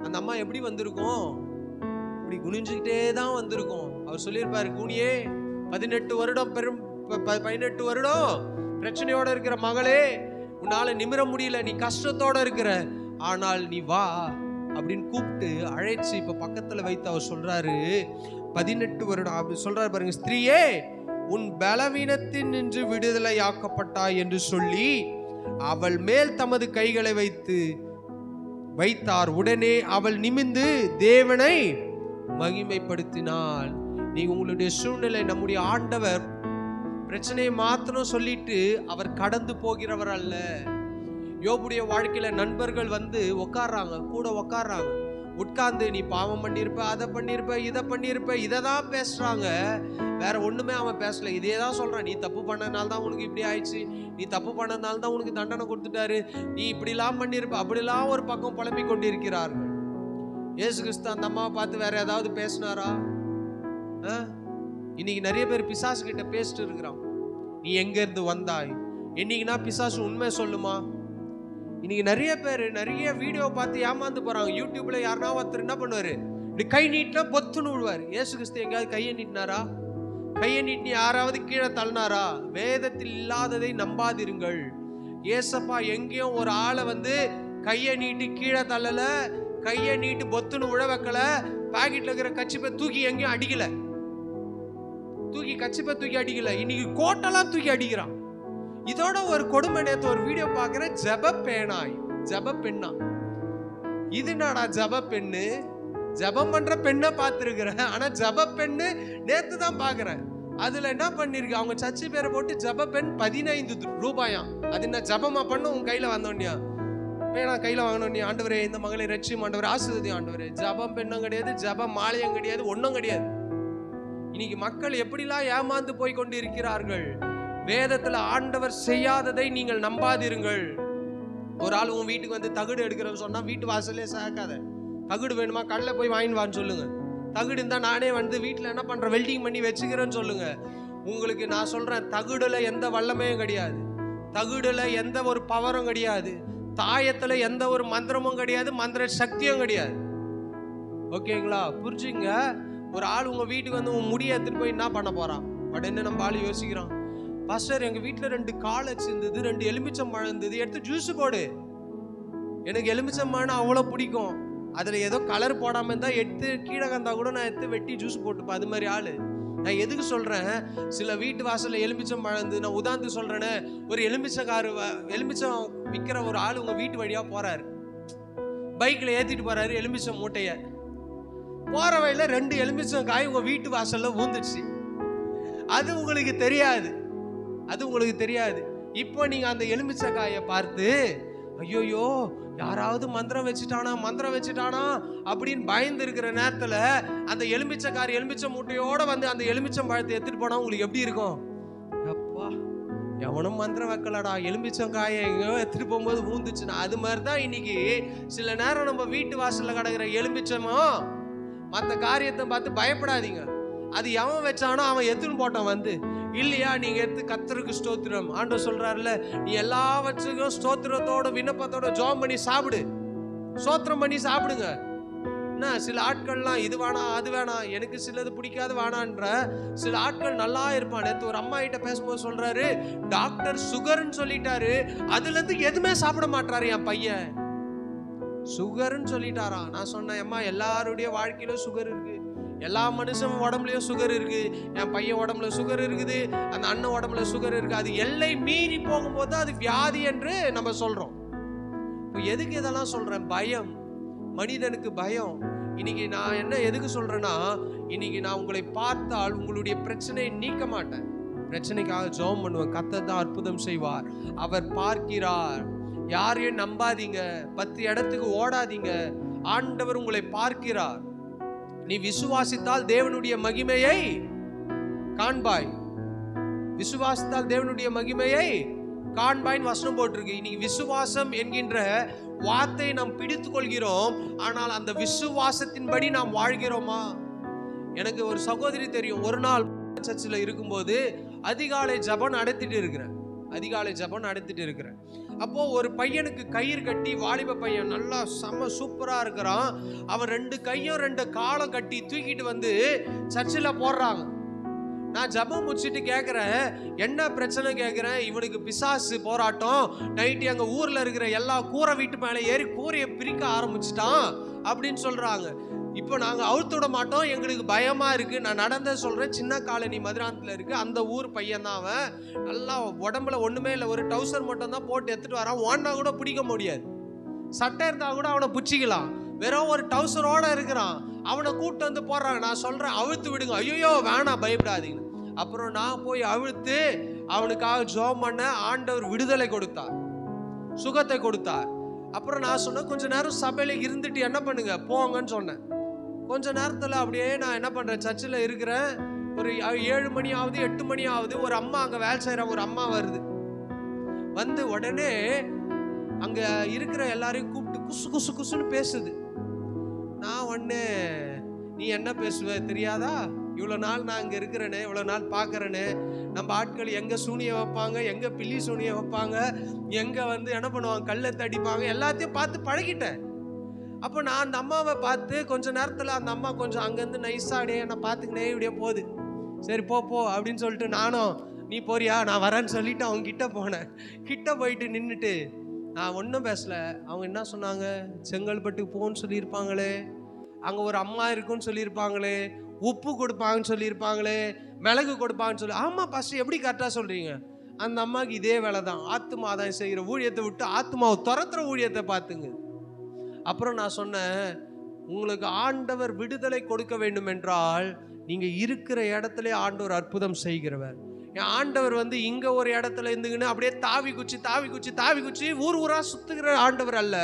அந்த அம்மா எப்படி வந்திருக்கும், இப்படி குனிஞ்சுக்கிட்டே தான் வந்திருக்கும். அவர் சொல்லியிருப்பாரு, கூனியே 18 வருடம் 18 வருடம் பிரச்சனையோட இருக்கிற மகளே, உன்னால நிமிர முடியல, நீ கஷ்டத்தோட இருக்கிற, ஆனால் நீ வா அப்படின்னு கூப்பிட்டு அழைச்சு இப்ப பக்கத்துல வைத்து அவர் சொல்றாரு, 18 வருடம் சொல்றாரு பாருங்க, ஸ்திரீயே உன் பலவீனத்தின் நின்று விடுதலையாக்கப்பட்டாய் என்று சொல்லி அவள் மேல் தமது கைகளை வைத்தார். உடனே அவள் நிமிர்ந்து தேவனை மகிமைப்படுத்தினாள். நீங்க உங்களுடைய சூழ்நிலை, நம்முடைய ஆண்டவர் பிரச்சனையை மாத்திரம் சொல்லிட்டு அவர் கடந்து போகிறவர் அல்ல. யோபுடைய வாழ்க்கையில நண்பர்கள் வந்து உட்கார்றாங்க, கூட உட்கார்றாங்க, உட்கார்ந்து நீ பாவம் பண்ணியிருப்ப, அதை பண்ணியிருப்ப, இதை பண்ணியிருப்ப, இதை தான் பேசுறாங்க, வேற ஒண்ணுமே அவன் பேசல. இதே தான் சொல்றான், நீ தப்பு பண்ணனால தான் உனக்கு இப்படி ஆயிடுச்சு, நீ தப்பு பண்ணனால தான் உனக்கு தண்டனை கொடுத்துட்டாரு, நீ இப்படிலாம் பண்ணியிருப்ப, அப்படிலாம் ஒரு பக்கம் புலம்பிக் கொண்டிருக்கிறார்கள். இயேசு கிறிஸ்து அந்த அம்மாவை பார்த்து வேற ஏதாவது பேசினாரா? இன்னைக்கு நிறைய பேர் பிசாசு கிட்ட பேசிட்டு இருக்கிறான், நீ எங்க இருந்து வந்தாய். என்னைக்குன்னா பிசாசு உண்மை சொல்லுமா? இன்னைக்கு நிறைய பேர் நிறைய வீடியோ பார்த்து ஏமாந்து போறாங்க. யூடியூப்ல யாருன்னா ஒருத்தர் என்ன பண்ணுவாரு, இப்படி கை நீட்டினா பொத்துன்னு விழுவாரு. இயேசு கிறிஸ்து எங்கேயாவது கையை நீட்டினாரா? கையை நீட்டி யாராவது கீழே தள்ளினாரா? வேதத்தில் இல்லாததை நம்பாதிருங்கள். ஏசப்பா எங்கேயும் ஒரு ஆளை வந்து கையை நீட்டி கீழே தள்ளல, கையை நீட்டி பொத்துன்னு உழ வைக்கல, பாக்கெட்ல இருக்கிற கச்சிப்பை தூக்கி எங்கேயும் அடிக்கல, கச்சிப்பை தூக்கி அடிக்கல. இன்னைக்கு கோட்டெல்லாம் தூக்கி அடிக்கிறான். இதோட ஒரு கொடுமை, நேத்து ஒரு வீடியோ பாக்குறேன், ஜப பேனாய் ஜப பெண்ணா. இது நாடா ஜப பெண்ணு? ஜபம் பண்ற பெண்ணை பார்த்திருக்கிறேன், ஆனா ஜப பெண்ணு நேத்து தான் பாக்குறேன். அதுல என்ன பண்ணிருக்கு, அவங்க சர்ச்சு பேரை போட்டு ஜப பெண் 15 ரூபாயாம். அது என்ன ஜபமா பண்ண உன் கையில வந்தோன்னியா, பேனா கையில வாங்கணும், ஆண்டவரே இந்த மகளை ரட்சியும் ஆண்டவரே, ஆசீர்வதியும் ஆண்டவரே. ஜபம் பெண்ணும் கிடையாது, ஜப மாலையும் கிடையாது, ஒன்னும் கிடையாது. இன்னைக்கு மக்கள் எப்படிலாம் ஏமாந்து போய் கொண்டு இருக்கிறார்கள். வேதத்துல ஆண்டவர் செய்யாததை நீங்கள் நம்பாதிருங்கள். ஒரு ஆள் உன் வீட்டுக்கு வந்து தகுடு எடுக்கிறன்னு சொன்னா வீட்டு வாசலே சேர்க்காத. தகுடு வேணுமா கடல போய் வாங்கின்னு சொல்லுங்க. தகுடு இருந்தா நானே வந்து வீட்டுல என்ன பண்றேன், வெல்டிங் பண்ணி வச்சுக்கிறேன்னு சொல்லுங்க. உங்களுக்கு நான் சொல்றேன், தகுடுல எந்த வல்லமையும் கிடையாது, தகுடுல எந்த ஒரு பவரும் கிடையாது, தாயத்துல எந்த ஒரு மந்திரமும் கிடையாது, மந்திர சக்தியும் கிடையாது. ஓகேங்களா? புரிஞ்சுங்க. ஒரு ஆள் உங்க வீட்டுக்கு வந்து உன் முடிய எடுத்துட்டு போய் என்ன பண்ண போறான்? உடனே நம்ம ஆள் யோசிக்கிறான், பாஸ்டர் எங்க வீட்டுல 2 காலச்சு இருந்தது, 2 எலுமிச்சம்பழம் இருந்தது, எடுத்து ஜூஸ் போடு. எனக்கு எலுமிச்சம்பழம் அவ்வளவு பிடிக்கும், அதுல ஏதோ கலர் போடாம இருந்தா எடுத்து கீழே கந்தா கூட நான் எடுத்து வெட்டி ஜூஸ் போட்டுப்பேன். அது மாதிரி ஆளு. நான் எதுக்கு சொல்றேன், சில வீட்டு வாசல்ல எலுமிச்சம்பழம் இருந்து, நான் உதாரணத்து சொல்றேன்னு, ஒரு எலுமிச்சம் விற்கிற ஒரு ஆள் உங்க வீட்டு வழியா போறாரு, பைக்ல ஏத்திட்டு போறாரு எலுமிச்சம் மூட்டைய. போற வழியில 2 எலுமிச்சம் காய் உங்க வீட்டு வாசல்ல ஊந்துச்சு. அது உங்களுக்கு தெரியாது, அது உங்களுக்கு தெரியாது. இப்போ நீங்க அந்த எலுமிச்சை காயை பார்த்து ஐயோயோ யாராவது மந்திரம் வச்சுட்டானா அப்படின்னு பயந்து இருக்கிற நேரத்துல அந்த எலுமிச்சைக்காரி எலுமிச்சை மூட்டையோட வந்து அந்த எலுமிச்சம் பழத்தை எடுத்துட்டு போனா உங்களுக்கு எப்படி இருக்கும்? அப்பா எவனும் மந்திரம் வைக்கலடா, எலுமிச்சம் காயை எங்கேயோ எடுத்துட்டு போகும்போது ஊந்துச்சுன்னா. அது மாதிரிதான் இன்னைக்கு சில நேரம் நம்ம வீட்டு வாசல்ல கிடக்குற எலுமிச்சமோ மற்ற காரியத்தை பார்த்து பயப்படாதீங்க. அது எவன் வச்சானோ அவன் எடுத்துன்னு போட்டான் வந்து, இல்லையா நீங்க எடுத்து கர்த்தருக்கு ஸ்தோத்திரம். ஆண்டவர் சொல்றாருல, நீ எல்லாவற்றுக்கும் ஸ்தோத்திரத்தோட விண்ணப்பத்தோட ஜெபம் பண்ணி சாப்பிடு, ஸ்தோத்திரம் பண்ணி சாப்பிடுங்க. என்ன சில ஆட்கள்லாம் இது வேணாம் அது வேணாம், எனக்கு சிலது பிடிக்காது வேணான்ற சில ஆட்கள் நல்லா இருப்பான். நேற்று ஒரு அம்மா கிட்ட பேசும்போது சொல்றாரு, டாக்டர் சுகர்ன்னு சொல்லிட்டாரு, அதுல இருந்து எதுவுமே சாப்பிட மாட்டாரு என் பையன், சுகர்ன்னு சொல்லிட்டாராம். நான் சொன்னேன், அம்மா எல்லாருடைய வாழ்க்கையிலும் சுகர் இருக்கு, எல்லா மனுஷன் உடம்புலயும் சுகர் இருக்கு, என் பையன் உடம்புல சுகர் இருக்குது, அந்த அண்ணன் உடம்புல சுகர் இருக்கு. அது எல்லை மீறி போகும்போது அது வியாதி என்று நம்ம சொல்றோம். இப்போ எதுக்கு இதெல்லாம் சொல்றேன்? பயம், மனிதனுக்கு பயம். இன்னைக்கு நான் என்ன எதுக்கு சொல்றேன்னா, இன்னைக்கு நான் உங்களை பார்த்தால் உங்களுடைய பிரச்சனையை நீக்க மாட்டேன், பிரச்சனைக்காக ஜெபம் பண்ணுவேன். கர்த்தர் தான் அற்புதம் செய்வார், அவர் பார்க்கிறார். யாரையும் நம்பாதீங்க, 10 இடத்துக்கு ஓடாதீங்க, ஆண்டவர் உங்களை பார்க்கிறார். நீ விசுவாசித்தால் தேவனுடைய மகிமையை காண்பாய், விசுவாசித்தால் தேவனுடைய மகிமையை காண்பாய்ன்னு வசனம் போட்டிருக்கு. இன்னைக்கு விசுவாசம் என்கின்ற வார்த்தையை நாம் பிடித்துக் கொள்கிறோம், ஆனால் அந்த விசுவாசத்தின்படி நாம் வாழ்கிறோமா? எனக்கு ஒரு சகோதரி தெரியும், ஒரு நாள் சர்ச்சில் இருக்கும்போது அதிகாலை ஜெபம் நடத்திட்டு இருக்கிறேன். அப்போ ஒரு பையனுக்கு கயிறு கட்டி, வாலிப பையன் நல்லா செம்ம சூப்பரா இருக்கிறான், அவன் 2 கையும் 2 காலம் கட்டி தூக்கிட்டு வந்து சர்ச்சில் போடுறாங்க. நான் ஜெபம் முடிச்சுட்டு கேட்கிறேன், என்ன பிரச்சனை கேட்கிறேன். இவனுக்கு பிசாசு போராட்டம், நைட்டு எங்க ஊர்ல இருக்கிற எல்லா கூரை வீட்டு மேலே ஏறி கூரையை பிரிக்க ஆரம்பிச்சுட்டான் அப்படின்னு சொல்றாங்க. இப்போ நாங்க அவுத்து விட மாட்டோம், எங்களுக்கு பயமா இருக்கு. நான் நடந்த சொல்றேன், சின்ன காலனி மதுராந்தத்துல இருக்கு, அந்த ஊர் பையன் தான் அவன். நல்லா உடம்புல ஒண்ணுமே இல்லை, ஒரு டவுசர் மட்டும் தான் போட்டு எடுத்துட்டு வரான். ஓண்டா கூட பிடிக்க முடியாது, சட்டை இருந்தா கூட அவனை பிடிச்சிக்கலாம், வெறும் ஒரு டவுசரோட இருக்கிறான். அவனை கூப்பிட்டு வந்து போடுறாங்க. நான் சொல்றேன், அவிழ்த்து விடுங்க. ஐயோ வேணாம், பயப்படாதீங்க. அப்புறம் நான் போய் அவிழ்த்து அவனுக்காக ஜெபம் பண்ண, ஆண்டவர் விடுதலை கொடுத்தார், சுகத்தை கொடுத்தார். அப்புறம் நான் சொன்னேன், கொஞ்ச நேரம் சபையில இருந்துட்டு என்ன பண்ணுங்க போங்கன்னு சொன்னேன். கொஞ்ச நேரத்துல அப்படியே நான் என்ன பண்றேன், சர்ச்சில் இருக்கிறேன். ஒரு 7 மணி ஆகுது, 8 மணி ஆகுது. ஒரு அம்மா, அங்க வேலை செய்யற ஒரு அம்மா வருது. வந்து உடனே அங்க இருக்கிற எல்லாரையும் கூப்பிட்டு குசு குசு குசுன்னு பேசுது. நான் உடனே, நீ என்ன பேசுவ தெரியாதா, இவ்வளவு நாள் நான் இங்க இருக்கிறேனே, இவ்வளவு நாள் பாக்குறேனே, நம்ம ஆட்கள் எங்க சூனிய வைப்பாங்க, எங்க பில்லி சூனிய வைப்பாங்க, எங்க வந்து என்ன பண்ணுவாங்க, கல்லை தடிப்பாங்க, எல்லாத்தையும் பார்த்து பழகிட்டேன். அப்போ நான் அந்த அம்மாவை பார்த்து கொஞ்ச நேரத்துல அந்த அம்மா கொஞ்சம் அங்கேருந்து நைஸா அப்படியே என்ன பார்த்துக்கினே இப்படியே போகுது. சரி போ போ அப்படின்னு சொல்லிட்டு நானும் நீ போறியா நான் வரேன்னு சொல்லிட்டு அவங்க கிட்ட போனேன். கிட்ட போயிட்டு நின்றுட்டு நான் ஒன்றும் பேசல. அவங்க என்ன சொன்னாங்க, செங்கல்பட்டுக்கு போன்னு சொல்லியிருப்பாங்களே, அங்கே ஒரு அம்மா இருக்குன்னு சொல்லியிருப்பாங்களே, உப்பு கொடுப்பாங்கன்னு சொல்லியிருப்பாங்களே, மிளகு கொடுப்பாங்கன்னு சொல்லி. ஆமாம் பாஸ்டர், எப்படி கரெக்டாக சொல்கிறீங்க? அந்த அம்மாவுக்கு இதே வேலை தான். ஆத்துமா தான் செய்கிற ஊழியத்தை விட்டு ஆத்துமாவை துரத்துற ஊழியத்தை பார்த்துங்க. அப்புறம் நான் சொன்னேன், உங்களுக்கு ஆண்டவர் விடுதலை கொடுக்க வேண்டும் என்றால் நீங்கள் இருக்கிற இடத்துல ஆண்டவர் அற்புதம் செய்கிறவர். என் ஆண்டவர் இங்கே ஒரு இடத்துல இருந்துங்கன்னு அப்படியே தாவி குச்சி ஊர் ஊரா சுத்துகிற ஆண்டவர் அல்ல.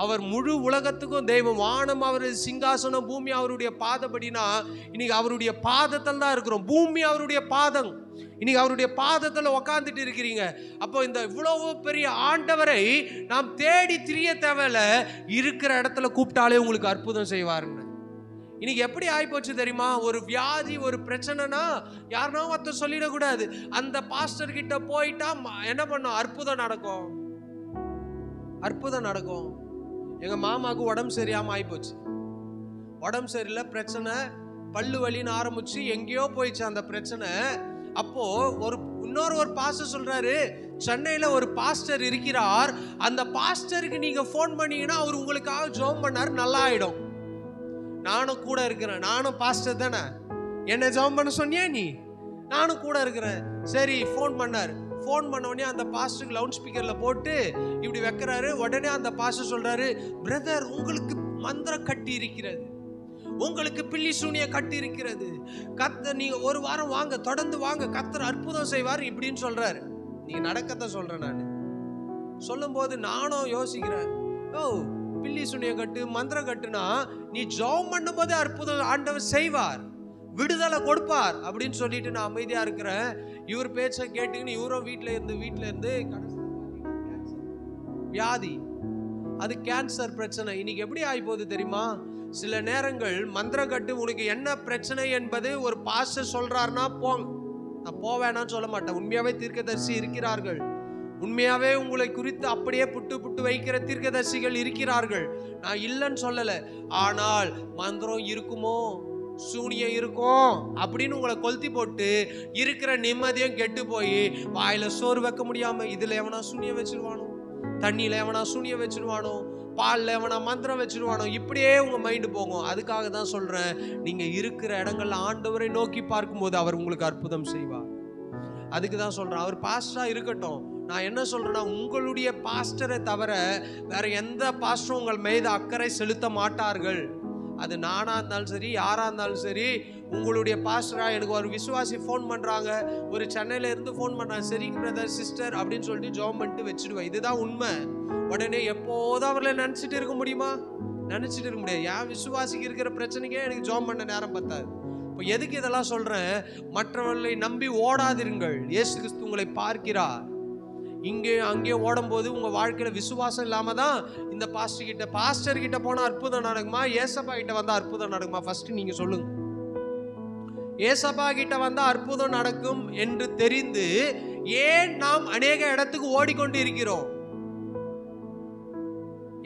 அவர் முழு உலகத்துக்கும் தெய்வம். வானம் அவருடைய சிங்காசனம், பூமி அவருடைய பாதப்படினா இன்னைக்கு அவருடைய பாதத்தில் தான் இருக்கிறோம். பூமி அவருடைய பாதம். இன்னைக்கு அவருடைய பாதத்தில் உக்காந்துட்டு இருக்கிறீங்க. அப்போ இந்த இவ்வளவு பெரிய ஆண்டவரை நாம் தேடி திரிய தேவையில்ல, இருக்கிற இடத்துல கூப்பிட்டாலே உங்களுக்கு அற்புதம் செய்வாருங்க. இன்னைக்கு எப்படி ஆயிப்போச்சு தெரியுமா? ஒரு வியாதி, ஒரு பிரச்சனைனா யாருன்னா ஒருத்தர் சொல்லிடக்கூடாது. அந்த பாஸ்டர் கிட்ட போயிட்டா என்ன பண்ணும்? அற்புதம் நடக்கும், அற்புதம் நடக்கும். எங்க மாமாவுக்கு உடம்பு சரியாம ஆயிப்போச்சு. உடம்பு சரியில்லை, பிரச்சனை, பல்லு வலின்னு ஆரம்பிச்சு எங்கேயோ போயிடுச்சு அந்த பிரச்சனை. அப்போ இன்னொரு பாஸ்டர் சொல்றாரு, சென்னையில ஒரு பாஸ்டர் இருக்கிறார், அந்த பாஸ்டருக்கு நீங்க போன் பண்ணீங்கன்னா அவர் உங்களுக்காக ஜெபம் பண்ணாரு, நல்லா ஆயிடும். நானும் கூட இருக்கிறேன், நானும் பாஸ்டர் தானே, என்ன ஜெபம் பண்ண சொன்னியா நீ? நானும் கூட இருக்கிறேன். சரி ஃபோன் பண்ணார். ஃபோன் பண்ண உடனே அந்த பாஸ்டருக்கு லவுட் ஸ்பீக்கர்ல போட்டு இப்படி வைக்கிறாரு. உடனே அந்த பாஸ்டர் சொல்றாரு, பிரதர் உங்களுக்கு மந்திரம் கட்டி இருக்கிறது, உங்களுக்கு பில்லி சூனிய கட்டி இருக்கிறது, கர்த்தர் நீங்க ஒரு வாரம் வாங்க, தொடர்ந்து வாங்க, கர்த்தர் அற்புதம் செய்வார் இப்படின்னு சொல்றாரு. நீங்க நடக்கத்தான் சொல்றேன். நான் சொல்லும் போது நானும் யோசிக்கிறேன், ஓ பில்லி சூனிய கட்டு, மந்திரம் கட்டுனா நீ ஜெபம் பண்ணும் போது அற்புதம் ஆண்டவர் செய்வார், விடுதலை கொடுப்பார் அப்படின்னு சொல்லிட்டு நான் அமைதியா இருக்கிறேன். இவர் பேச்ச கேட்டுக்கின்னு இவரும் வீட்டுல இருந்து வியாதி, அது கேன்சர் பிரச்சனை. இன்னைக்கு எப்படி ஆகி போகுது தெரியுமா? சில நேரங்கள் மந்திரம் கட்டு உனக்கு என்ன பிரச்சனை என்பது ஒரு பாஸ்டர் சொல்றாருன்னா போங்க, நான் போவேனான்னு சொல்ல மாட்டேன். உண்மையாவே தீர்க்கதரிசி இருக்கிறார்கள், உண்மையாவே உங்களை குறித்து அப்படியே புட்டு வைக்கிற தீர்க்கதரிசிகள் இருக்கிறார்கள், நான் இல்லைன்னு சொல்லல. ஆனால் மந்திரம் இருக்குமோ, சூனியம் இருக்கும் அப்படின்னு உங்களை கொளுத்தி போட்டு இருக்கிற நிம்மதியும் கெட்டு போய் வாயில சோறு வைக்க முடியாம, இதுல எவனா சூனியம் வச்சிருவானோ, தண்ணியில எவனா சூனியம் வச்சிருவானோ, பால்ல எவனா மந்திரம் வச்சிருவானோ, இப்படியே உங்க மைண்டு போகும். அதுக்காக தான் சொல்றேன், நீங்க இருக்கிற இடங்கள்ல ஆண்டவரை நோக்கி பார்க்கும்போது அவர் உங்களுக்கு அற்புதம் செய்வார். அதுக்கு தான் சொல்றேன், அவர் பாஸ்டரா இருக்கட்டும். நான் என்ன சொல்றேன்னா, உங்களுடைய பாஸ்டரை தவிர வேற எந்த பாஸ்டரும் உங்கள் மீது அக்கறை செலுத்த மாட்டார்கள். அது நானா இருந்தாலும் சரி, யாரா இருந்தாலும் சரி. உங்களுடைய பாஸ்டரா, எனக்கு ஒரு விசுவாசி ஃபோன் பண்றாங்க, ஒரு சென்னையில இருந்து ஃபோன் பண்றாங்க, சரிங்க பிரதர் சிஸ்டர் அப்படின்னு சொல்லிட்டு ஜெபம் பண்ணிட்டு வச்சிடுவேன். இதுதான் உண்மை. உடனே எப்போதும் அவர்களை நினைச்சிட்டு இருக்க முடியுமா? நினைச்சிட்டு இருக்க முடியாது. என் விசுவாசிக்கு இருக்கிற பிரச்சனைக்கே எனக்கு ஜெபம் பண்ண நேரம் பத்தாது. இப்போ எதுக்கு இதெல்லாம் சொல்றேன்? மற்றவர்களை நம்பி ஓடாதிருங்கள், இயேசு கிறிஸ்து உங்களை பார்க்கிறார். இங்கே அங்கே ஓடும் போது உங்க வாழ்க்கையில விசுவாசம் இல்லாம தான் இந்த பாஸ்டர் கிட்ட போனா அற்புதம் நடக்குமா, ஏசப்பா கிட்ட வந்தா அற்புதம் நடக்குமா? ஃபர்ஸ்ட் நீங்க சொல்லுங்க. ஏசப்பா கிட்ட வந்தா அற்புதம் நடக்கும் என்று தெரிந்து ஏன் நாம் அநேக இடத்துக்கு ஓடிக்கொண்டு இருக்கிறோம்?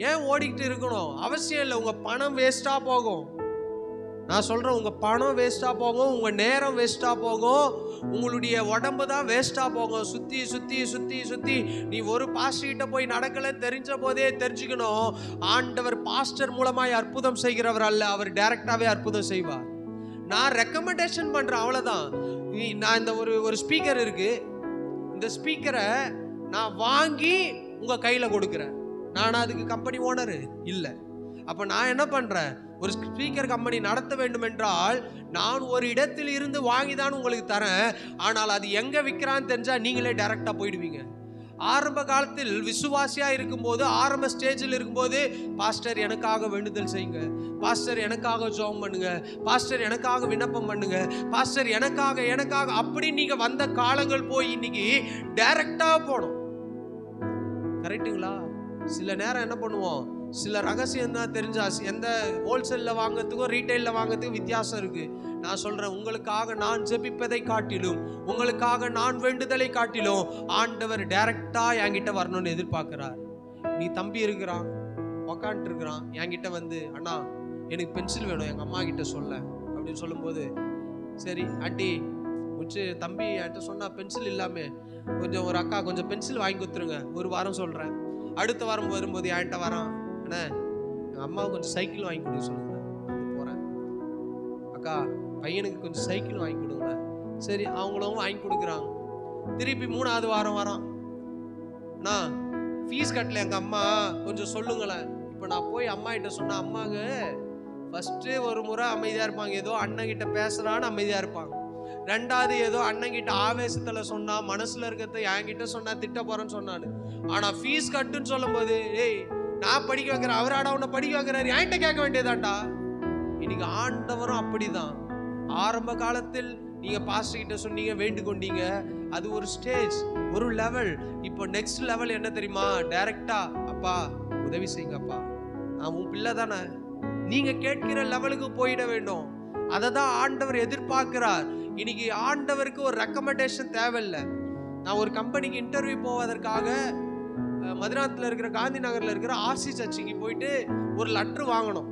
ஏன் ஓடிக்கிட்டு இருக்கணும்? அவசியம் இல்லை. உங்க பணம் வேஸ்டா போகும். நான் சொல்றேன், உங்க பணம் வேஸ்டா போகும், உங்க நேரம் வேஸ்டா போகும், உங்களுடைய உடம்பு தான் வேஸ்டா போகும். சுத்தி சுத்தி சுத்தி சுத்தி நீ ஒரு பாஸ்டர் கிட்ட போய் நடக்கல தெரிஞ்ச போதே தெரிஞ்சுக்கணும், ஆண்டவர் பாஸ்டர் மூலமாய் அற்புதம் செய்கிறவர் அல்ல, அவர் டைரக்டாவே அற்புதம் செய்வார். நான் ரெக்கமெண்டேஷன் பண்றேன், அவ்வளவுதான். நான் இந்த ஒரு ஸ்பீக்கர் இருக்கு, இந்த ஸ்பீக்கரை நான் வாங்கி உங்க கையில கொடுக்கிறேன். நான் அதுக்கு கம்பெனி ஓனரு இல்லை. அப்ப நான் என்ன பண்றேன்? ஒரு ஸ்பீக்கர் கம்பெனி நடத்த வேண்டும் என்றால் நான் ஒரு இடத்தில் இருந்து வாங்கி தான் உங்களுக்கு தரேன். ஆனால் அது எங்க விற்கிறான்னு தெரிஞ்சா நீங்களே டைரக்டா போயிடுவீங்க. ஆரம்ப காலத்தில் விசுவாசியா இருக்கும்போது, ஆரம்ப ஸ்டேஜில் இருக்கும்போது, பாஸ்டர் எனக்காக வேண்டுதல் செய்யுங்க, பாஸ்டர் எனக்காக ஜெபம் பண்ணுங்க, பாஸ்டர் எனக்காக விண்ணப்பம் பண்ணுங்க, பாஸ்டர் எனக்காக அப்படி நீங்க வந்த காலங்கள் போய் இன்னைக்கு டைரக்டா போனோம். கரெக்டுங்களா? சில நேரம் என்ன பண்ணுவோம், சில ரகசியம் தான் தெரிஞ்சா, எந்த ஹோல்சேல்ல வாங்கிறதுக்கும் ரீட்டைல்ல வாங்கிறதுக்கும் வித்தியாசம் இருக்கு. நான் சொல்றேன், உங்களுக்காக நான் ஜெபிப்பதை காட்டிலும், உங்களுக்காக நான் வேண்டுதலை காட்டிலும் ஆண்டவர் டைரக்டா என்கிட்ட வரணும்னு எதிர்பார்க்கிறார். நீ தம்பி இருக்கிறான், உக்காந்துட்டு இருக்கிறான், என்கிட்ட வந்து அண்ணா எனக்கு பென்சில் வேணும், எங்க அம்மா கிட்ட சொல்ல அப்படின்னு சொல்லும்போது, சரி ஆண்டி தம்பி என்கிட்ட சொன்னா பென்சில் இல்லாம கொஞ்சம் ஒரு அக்கா கொஞ்சம் பென்சில் வாங்கி கொடுத்துருங்க, ஒரு வாரம் சொல்றேன். அடுத்த வாரம் வரும்போது என்கிட்ட வரான், அண்ணா எங்கள் அம்மாவுக்கு கொஞ்சம் சைக்கிள் வாங்கி கொடுக்க சொல்லுங்க. போகிறேன், அக்கா பையனுக்கு கொஞ்சம் சைக்கிள் வாங்கி கொடுங்களேன். சரி, அவங்களும் வாங்கி கொடுக்குறாங்க. திருப்பி 3வது வாரம் வரான், அண்ணா ஃபீஸ் கட்டல எங்கள் அம்மா, கொஞ்சம் சொல்லுங்களேன். இப்போ நான் போய் அம்மா கிட்ட சொன்னேன், அம்மாங்க ஃபஸ்ட்டு ஒரு முறை அமைதியாக இருப்பாங்க, ஏதோ அண்ணன் கிட்ட பேசுகிறான்னு அமைதியாக இருப்பாங்க. 2வது ஏதோ அண்ணன் கிட்ட ஆவேசத்தில் சொன்னா, மனசில் இருக்கிறத என்கிட்ட சொன்னா திட்ட போகிறேன்னு சொன்னான்னு. ஆனால் ஃபீஸ் கட்டுன்னு சொல்லும் போது, ஏய் நான் படிக்க வைக்கிறேன், அவராடா உன்னை படிக்க வைக்கிறாரு, என்கிட்ட கேட்க வேண்டியதாண்டா. இன்னைக்கு ஆண்டவரும் அப்படிதான். ஆரம்ப காலத்தில் நீங்க பாஸ்டர் கிட்ட சொன்னீங்க, வேண்டுகொண்டீங்க, அது ஒரு ஸ்டேஜ், ஒரு லெவல். இப்போ நெக்ஸ்ட் லெவல் என்ன தெரியுமா? டைரக்டா, அப்பா உதவி செய்யுங்கப்பா, நான் உன் பிள்ளை தானே, நீங்க கேட்கிற லெவலுக்கு போயிட வேண்டும். அதை தான் ஆண்டவர் எதிர்பார்க்கிறார். இன்னைக்கு ஆண்டவருக்கு ஒரு ரெக்கமெண்டேஷன் தேவையில்லை. நான் ஒரு கம்பெனிக்கு இன்டர்வியூ போவதற்காக மதுராத்தில் இருக்கிற காந்தி நகர்ல இருக்கிற ஆர்சி சர்ச்சுக்கு போயிட்டு ஒரு லெட்ரு வாங்கணும்.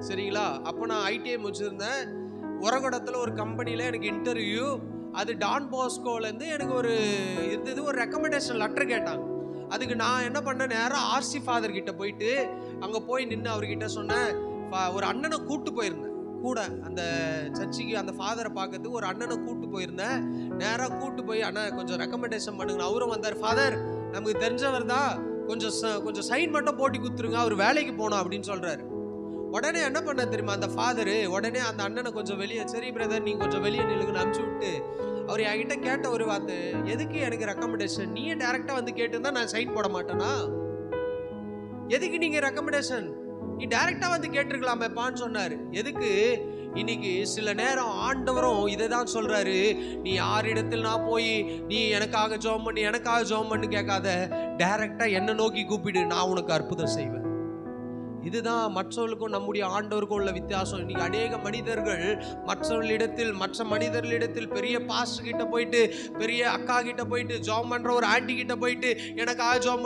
சரிங்களா? அப்போ நான் ஐடிஐ முடிச்சிருந்தேன். உரகுடத்தில் ஒரு கம்பெனியில் எனக்கு இன்டர்வியூ. அது டான் பாஸ்கோலேருந்து எனக்கு ஒரு இருந்தது, ஒரு ரெக்கமெண்டேஷன் லெட்டர் கேட்டாங்க. அதுக்கு நான் என்ன பண்ணேன், நேராக ஆர்சி ஃபாதர் கிட்ட போயிட்டு அங்கே போய் நின்று அவர்கிட்ட சொன்னேன். ஒரு அண்ணனை கூப்பிட்டு போயிருந்தேன் கூட, அந்த சர்ச்சுக்கு அந்த ஃபாதரை பார்க்கறதுக்கு ஒரு அண்ணனை கூப்பிட்டு போயிருந்தேன். நேராக கூப்பிட்டு போய், அண்ணா கொஞ்சம் ரெக்கமெண்டேஷன் பண்ணுங்க. அவரும் வந்தார். ஃபாதர் நமக்கு தெரிஞ்சவர் தான், கொஞ்சம் சைன் மட்டும் போட்டி கொடுத்துருங்க, அவர் வேலைக்கு போனோம் அப்படின்னு சொல்கிறாரு. உடனே என்ன பண்ண தெரியுமா அந்த ஃபாதரு, உடனே அந்த அண்ணனை கொஞ்சம் வெளியே, சரி பிரதர் நீங்கள் கொஞ்சம் வெளியே நில்லுங்கன்னு அனுப்பிச்சு விட்டு, அவர் என்கிட்ட கேட்ட ஒரு வார்த்தை, எதுக்கு எனக்கு ரெக்கமெண்டேஷன், நீயே டைரெக்டாக வந்து கேட்டுருந்தா நான் சைன் போட மாட்டேனா, எதுக்கு நீங்கள் ரெக்கமெண்டேஷன், நீ டைரெக்டாக வந்து கேட்டிருக்கலாமேப்பான்னு சொன்னார். எதுக்கு? இன்னைக்கு சில நேரம் ஆண்டவரும் இதை தான் சொல்கிறாரு, நீ யாரிடத்தில் நான் போய் நீ எனக்காக ஜெபம் பண்ணு கேட்காத, டைரெக்டாக என்னை நோக்கி கூப்பிடு, நான் உனக்கு அற்புதம் செய்வேன். இதுதான் மற்றவர்களுக்கும் நம்முடைய ஆண்டவருக்கும் உள்ள வித்தியாசம். இன்னைக்கு அநேக மனிதர்கள் மற்ற மனிதர்களிடத்தில் பெரிய பாஸ்டர் கிட்ட போயிட்டு, பெரிய அக்கா கிட்ட போயிட்டு, ஜாம் பண்ற ஒரு ஆண்டி கிட்ட போயிட்டு, எனக்காக ஜாம்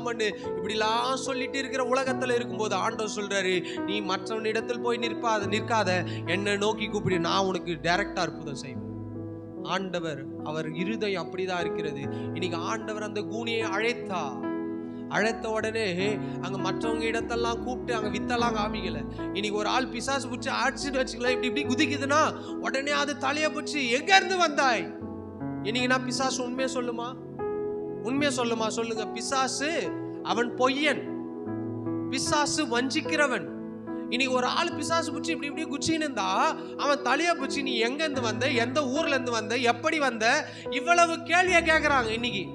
பண்ணு இப்படிலாம் சொல்லிட்டு இருக்கிற உலகத்துல இருக்கும்போது ஆண்டவர் சொல்றாரு, நீ மற்றவனிடத்தில் போய் நிற்காத, என்னை நோக்கி கூப்பிடு, நான் உனக்கு டைரக்டா அற்புதம் செய்வேன். ஆண்டவர் அவர் இருதயம் அப்படிதான் இருக்கிறது. இன்னைக்கு ஆண்டவர் அந்த கூனியை அழைத்த உடனே அங்க மற்றவங்க இடத்தெல்லாம் கூப்பிட்டு அங்க வித்தெல்லாம் காமிக்கல. இன்னைக்கு ஒரு ஆள் பிசாசு பிடிச்சி ஆடிச்சுட்டு வச்சுக்கலாம், இப்படி குதிக்குதுன்னா உடனே அது தலைய பிடிச்சி எங்க இருந்து வந்தாய். இன்னைக்கு நான் பிசாசு உண்மையை சொல்லுமா சொல்லுங்க. பிசாசு அவன் பொய்யன், பிசாசு வஞ்சிக்கிறவன். இன்னைக்கு ஒரு ஆள் பிசாசு பிடிச்சி இப்படி குச்சின்னு இருந்தா அவன் தலைய பிடிச்சி, நீ எங்க இருந்து வந்த, எந்த ஊர்ல இருந்து வந்த, எப்படி வந்த, இவ்வளவு கேள்வியை கேட்கறாங்க. இன்னைக்கு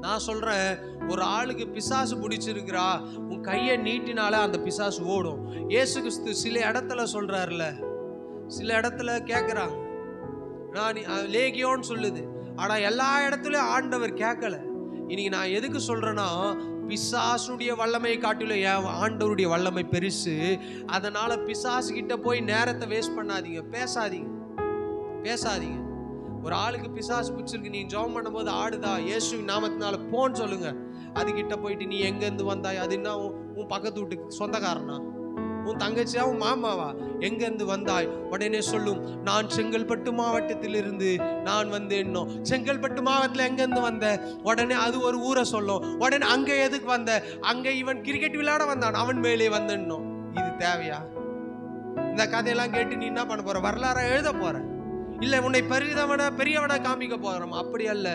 நான் சொல்றேன், ஒரு ஆளுக்கு பிசாசு பிடிச்சிருக்கிறா, உன் கையை நீட்டினால அந்த பிசாசு ஓடும். இயேசு கிறிஸ்து சில இடத்துல சொல்றாருல, சில இடத்துல கேட்குறாங்க, நான் லேகியோன்னு சொல்லுது, ஆனா எல்லா இடத்துலயும் ஆண்டவர் கேட்கல. இன்னைக்கு நான் எதுக்கு சொல்றேன்னா, பிசாசுடைய வல்லமையை காட்டிலும் என் ஆண்டவருடைய வல்லமை பெருசு. அதனால பிசாசு கிட்ட போய் நேரத்தை வேஸ்ட் பண்ணாதீங்க, பேசாதீங்க. ஒரு ஆளுக்கு பிசாசு பிடிச்சிருக்கு, நீ ஜெபம் பண்ணும்போது ஆடுதா, இயேசுவின் நாமத்தினால போன்னு சொல்லுங்க. அதுகிட்ட போயிட்டு நீ எங்கேருந்து வந்தாய், அது என்ன உன் பக்கத்து வீட்டுக்கு சொந்தக்காரனா, உன் தங்கச்சியா, உன் மாமாவா, எங்கேருந்து வந்தாய், உடனே சொல்லும், நான் செங்கல்பட்டு மாவட்டத்திலிருந்து நான் வந்தேன்னோ. செங்கல்பட்டு மாவட்டத்தில் எங்கேருந்து வந்த, உடனே அது ஒரு ஊரை சொல்லும். உடனே அங்கே எதுக்கு வந்த, அங்கே இவன் கிரிக்கெட் விளையாட வந்தான், அவன் மேலே வந்தேன்னோ. இது தேவையா? இந்த கதையெல்லாம் கேட்டு நீ என்ன பண்ண போற, வரலாறு எழுத போற, இல்லை உன்னை பெரியவனா காமிக்க போறோம்? அப்படி அல்ல.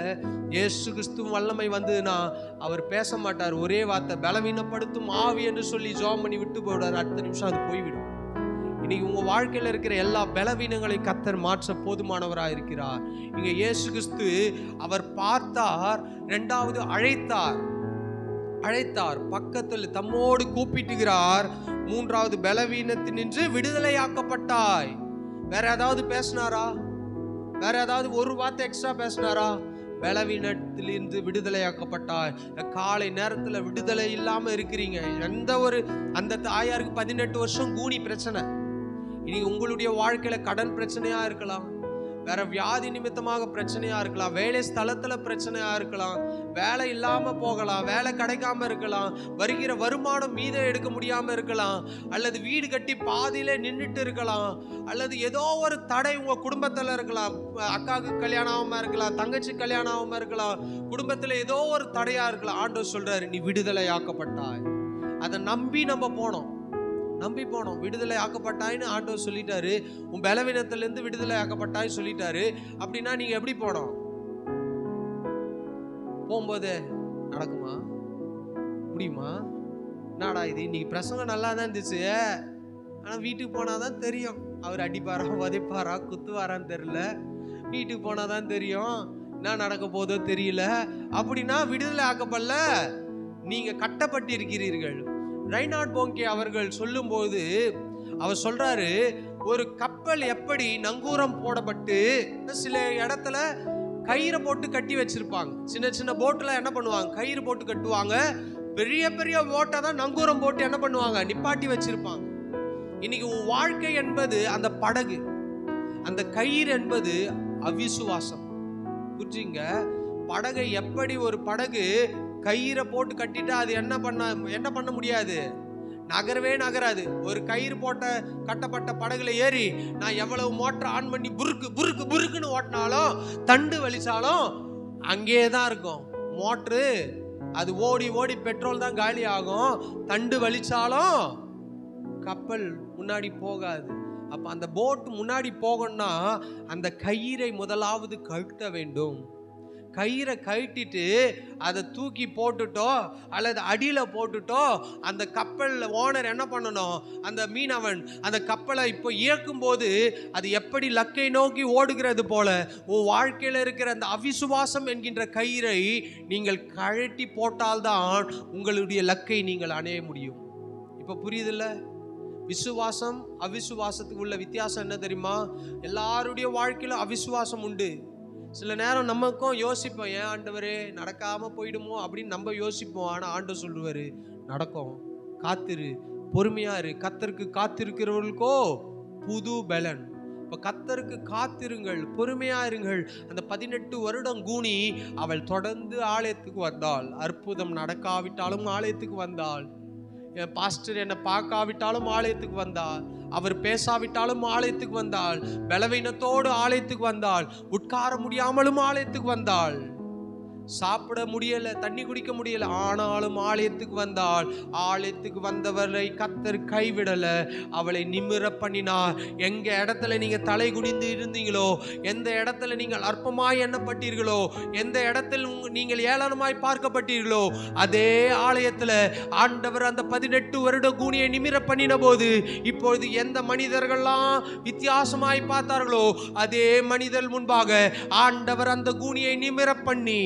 இயேசு கிறிஸ்துவின் வல்லமை வந்ததுன்னா அவர் பேச மாட்டார். ஒரே வார்த்தை, பலவீனப்படுத்தும் ஆவி என்று சொல்லி ஜெபம் பண்ணி விட்டு போயிடுவார். அடுத்த நிமிஷம் அது போய்விடும். இன்னைக்கு உங்க வாழ்க்கையில் இருக்கிற எல்லா பலவீனங்களை கர்த்தர் மாற்ற போதுமானவராக இருக்கிறார். இங்க இயேசு கிறிஸ்து அவர் பார்த்தார், இரண்டாவது அழைத்தார், பக்கத்தில் தம்மோடு கூப்பிட்டுகிறார். மூன்றாவது, பலவீனத்தினின்று விடுதலையாக்கப்பட்டாய். வேற ஏதாவது பேசினாரா? வேற ஏதாவது ஒரு வார்த்தை எக்ஸ்ட்ரா பேசினாரா? பலவீனத்திலிருந்து விடுதலையாக்கப்பட்டாய். காலை நேரத்துல விடுதலை இல்லாம இருக்கிறீங்க. அந்த தாயாருக்கு 18 வருஷம் கூனி பிரச்சனை. இனி உங்களுடைய வாழ்க்கையில கடன் பிரச்சனையா இருக்கலாம், வேற வியாதி நிமித்தமாக பிரச்சனையா இருக்கலாம், வேலை ஸ்தலத்துல பிரச்சனையா இருக்கலாம், வேலை இல்லாம போகலாம், வேலை கிடைக்காம இருக்கலாம், வருகிற வருமானம் மீதம் எடுக்க முடியாம இருக்கலாம், அல்லது வீடு கட்டி பாதியிலே நின்றுட்டு இருக்கலாம், அல்லது ஏதோ ஒரு தடை உங்க குடும்பத்துல இருக்கலாம். அக்காவுக்கு கல்யாணம் ஆகாம இருக்கலாம், தங்கச்சி கல்யாணம் ஆகாம இருக்கலாம், குடும்பத்துல ஏதோ ஒரு தடையா இருக்கலாம். ஆண்டவர் சொல்றாரு, நீ விடுதலை ஆக்கப்பட்டாய். அதை நம்பி நம்ம போனோம், விடுதலை ஆக்கப்பட்டாய்னு ஆண்டவர் சொல்லிட்டாரு. உன் பலவீனத்திலிருந்து விடுதலை ஆக்கப்பட்டாய் சொல்லிட்டாரு. அப்படின்னா நீங்க எப்படி போனோம்? போகும்போது நடக்குமா? முடியுமா? என்னடா இது, இன்னைக்கு பிரசங்கம் நல்லா தான் இருந்துச்சு, ஆனா வீட்டுக்கு போனாதான் தெரியும் அவர் அடிப்பாரா, உதைப்பாரா, குத்துவாரான்னு தெரியல. வீட்டுக்கு போனாதான் தெரியும் என்ன நடக்க போதோ தெரியல. அப்படின்னா விடுதலை ஆக்கப்படல, நீங்க கட்டப்பட்டு இருக்கிறீர்கள். ரெய்னார்ட் போங்கே அவர்கள் சொல்லும் போது அவர் சொல்றாரு, ஒரு கப்பல் எப்படி நங்கூரம் போடப்பட்டு சில இடத்துல கயிறை போட்டு கட்டி வச்சிருப்பாங்க. சின்ன சின்ன போட்ல என்ன பண்ணுவாங்க, கயிறு போட்டு கட்டுவாங்க. பெரிய பெரிய போட்டை தான் நங்கூரம் போட்டு என்ன பண்ணுவாங்க, நிப்பாட்டி வச்சிருப்பாங்க. இன்னைக்கு உன் வாழ்க்கை என்பது அந்த படகு, அந்த கயிறு என்பது அவிசுவாசம். புரிஞ்சுங்க, படகை எப்படி ஒரு படகு கயிறை போட்டு கட்டிட்டா அது என்ன பண்ண முடியாது, நகரவே நகராது. ஒரு கயிறு போட்ட கட்டப்பட்ட படகுல ஏறி நான் எவ்வளவு மோட்டர் ஆன் பண்ணி புருக்கு புருக்கு புருக்குன்னு ஓட்டினாலும், தண்டு வலிச்சாலும் அங்கேயே தான் இருக்கும் மோட்ரு. அது ஓடி ஓடி பெட்ரோல் தான் காலி ஆகும். தண்டு வலிச்சாலும் கப்பல் முன்னாடி போகாது. அப்ப அந்த போட் முன்னாடி போகணும்னா அந்த கயிறை முதலாவது கழட்ட வேண்டும். கயிறை கழட்டிட்டு அதை தூக்கி போட்டுட்டோ அல்லது அடியில போட்டுட்டோ அந்த கப்பல் ஓனர் என்ன பண்ணணும், அந்த மீனவன் அந்த கப்பலை இப்போ இயக்கும் போது அது எப்படி லக்கை நோக்கி ஓடுகிறது போல உன் வாழ்க்கையில் இருக்கிற அந்த அவிசுவாசம் என்கின்ற கயிறை நீங்கள் கழட்டி போட்டால்தான் உங்களுடைய லக்கை நீங்கள் அடைய முடியும். இப்போ புரியுதுல்ல? விசுவாசம் அவிசுவாசத்துக்கு உள்ள வித்தியாசம் என்ன தெரியுமா? எல்லாருடைய வாழ்க்கையில அவிசுவாசம் உண்டு. சில நேரம் நமக்கும் யோசிப்போம், ஏன் ஆண்டவரே நடக்காம போயிடுமோ அப்படின்னு நம்ம யோசிப்போம். ஆனா ஆண்டவர் சொல்லுவாரு, நடக்கும், காத்திரு, பொறுமையா இரு. கர்த்தருக்கு காத்திருக்கிறவர்களுக்கோ புது பலன். இப்ப கர்த்தருக்கு காத்திருங்கள், பொறுமையா இருங்கள். அந்த 18 வருடம் கூனி அவள் தொடர்ந்து ஆலயத்துக்கு வந்தாள். அற்புதம் நடக்காவிட்டாலும் ஆலயத்துக்கு வந்தாள். என் பாஸ்டர் என்னை பார்க்காவிட்டாலும் ஆலயத்துக்கு வந்தாள். அவர் பேசாவிட்டாலும் ஆலயத்துக்கு வந்தாள். பலவீனத்தோடு ஆலயத்துக்கு வந்தாள். உட்கார முடியாமலும் ஆலயத்துக்கு வந்தாள். சாப்பிட முடியல, தண்ணி குடிக்க முடியல, ஆனாலும் ஆலயத்துக்கு வந்தாள். ஆலயத்துக்கு வந்தவரை கர்த்தர் கைவிடல, அவளை நிமிர பண்ணினார். எங்க இடத்துல நீங்க தலை குனிந்து இருந்தீங்களோ, எந்த இடத்துல நீங்கள் அற்பமாய் எண்ணப்பட்டீர்களோ, எந்த இடத்தில் நீங்கள் ஏளனமாய் பார்க்கப்பட்டீர்களோ, அதே ஆலயத்துல ஆண்டவர் அந்த 18 வருட கூனியை நிமிர பண்ணின போது இப்பொழுது எந்த மனிதர்கள்லாம் வித்தியாசமாய் பார்த்தார்களோ அதே மனிதர் முன்பாக ஆண்டவர் அந்த கூனியை நிமிர பண்ணி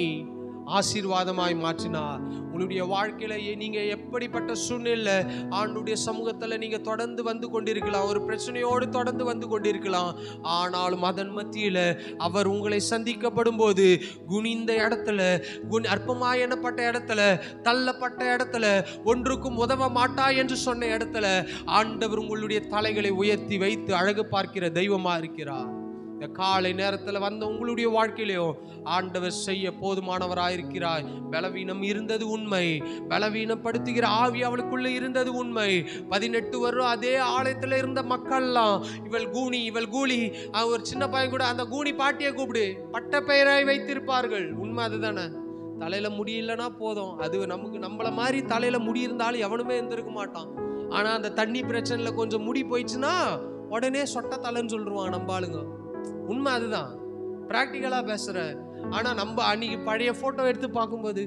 ஆசீர்வாதமாய் மாற்றினார். உங்களுடைய வாழ்க்கையில நீங்க எப்படிப்பட்ட சூழ்நிலை ஆண்டுடைய சமூகத்துல நீங்க தொடர்ந்து வந்து கொண்டிருக்கலாம், ஒரு பிரச்சனையோடு தொடர்ந்து வந்து கொண்டிருக்கலாம். ஆனாலும் அதன் மத்தியில அவர் உங்களை சந்திக்கப்படும் போது குனிந்த இடத்துல, அற்பமாய் எண்ணப்பட்ட இடத்துல, தள்ளப்பட்ட இடத்துல, ஒன்றுக்கும் உதவ மாட்டா என்று சொன்ன இடத்துல ஆண்டவர் உங்களுடைய தலைகளை உயர்த்தி வைத்து அழகு பார்க்கிற தெய்வமா இருக்கிறார். இந்த காலை நேரத்துல வந்த உங்களுடைய வாழ்க்கையிலையும் ஆண்டவர் செய்ய போதுமானவராயிருக்கிறார். பலவீனம் இருந்தது உண்மை, பலவீனப்படுத்துகிற ஆவி அவளுக்குள்ள இருந்தது உண்மை. 18 வருடம் அதே ஆலயத்துல இருந்த மக்கள்லாம் இவள் கூனி, இவள் கூலி, ஒரு சின்ன பையன் கூட அந்த கூனி பாட்டியை கூப்பிடு பட்ட பெயராய் வைத்திருப்பார்கள். உண்மை அதுதானே? தலையில முடி இல்லைன்னா போதும், அது நமக்கு நம்மள மாதிரி தலையில முடி இருந்தாலும் எவனுமே இருந்திருக்க மாட்டான். ஆனா அந்த தண்ணி பிரச்சனைல கொஞ்சம் முடி போயிடுச்சுன்னா உடனே சொட்ட தலைன்னு சொல்லிடுவான் நம்ம ஆளுங்க. உண்மை அதுதான், பிராக்டிக்கலா பேசுற. ஆனா நம்ம அன்னைக்கு பழைய போட்டோ எடுத்து பார்க்கும்போது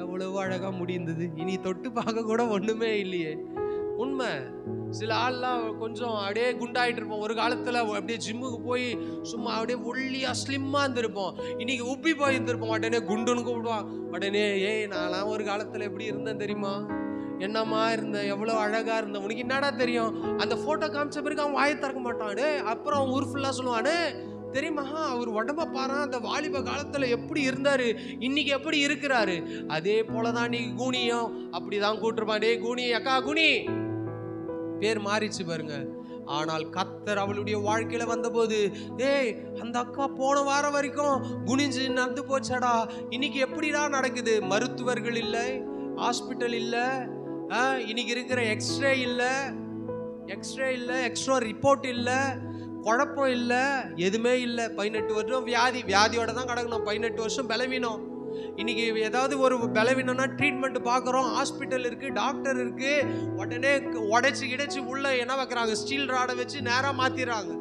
எவ்வளவு அழகா முடிந்தது, இனி தொட்டு பார்க்க கூட ஒண்ணுமே இல்லையே. உண்மை. சில ஆள்லாம் கொஞ்சம் அப்படியே குண்டாயிட்டு இருப்போம். ஒரு காலத்துல அப்படியே ஜிம்முக்கு போய் சும்மா அப்படியே ஒல்லியா ஸ்லிம்மா இருந்திருப்போம். இன்னைக்கு உப்பி போய் இருந்திருப்போம். உடனே குண்டுன்னு கூப்பிடுவான். உடனே ஏய் நான்லாம் ஒரு காலத்துல எப்படி இருந்தேன் தெரியுமா, என்னம்மா இருந்தேன், எவ்வளவு அழகா இருந்தேன், உனக்கு என்னடா தெரியும்? அந்த போட்டோ காமிச்ச பிறகு அவன் வாயை திறக்க மாட்டான். அப்புறம் அவன் ஊர் ஃபுல்லா சொல்லுவானே, தெரியுமா அவர் உடம்ப பாரு, அந்த வாலிப காலத்துல எப்படி இருந்தாரு, இன்னைக்கு எப்படி இருக்கிறாரு. அதே போலதான் நீ கூனியும் அப்படிதான் கூட்டுருப்பான். டே கூனி, அக்கா கூனி, பேர் மாறிச்சு பாருங்க. ஆனால் கர்த்தர் அவளுடைய வாழ்க்கையில வந்தபோது, ஏய் அந்த அக்கா போன வாரம் வரைக்கும் குனிஞ்சு நடந்து போச்சாடா, இன்னைக்கு எப்படிடா நடக்குது? மருத்துவர்கள் இல்லை, ஹாஸ்பிட்டல் இல்லை, இன்னைக்கு இருக்கிற எக்ஸ்ரே இல்லை, எக்ஸ்ட்ரா ரிப்போர்ட் இல்லை, குழப்பம் இல்லை, எதுவுமே இல்லை. 18 வருஷம் வியாதியோட தான் கிடக்கணும். 18 வருஷம் பலவீனம். இன்னைக்கு ஏதாவது ஒரு பலவீனம்னா ட்ரீட்மெண்ட் பார்க்குறோம், ஹாஸ்பிட்டல் இருக்கு, டாக்டர் இருக்கு, உடனே உடைச்சு உள்ள என்ன வைக்கிறாங்க, ஸ்டீல் ராடை வச்சு நேராக மாத்திடுறாங்க.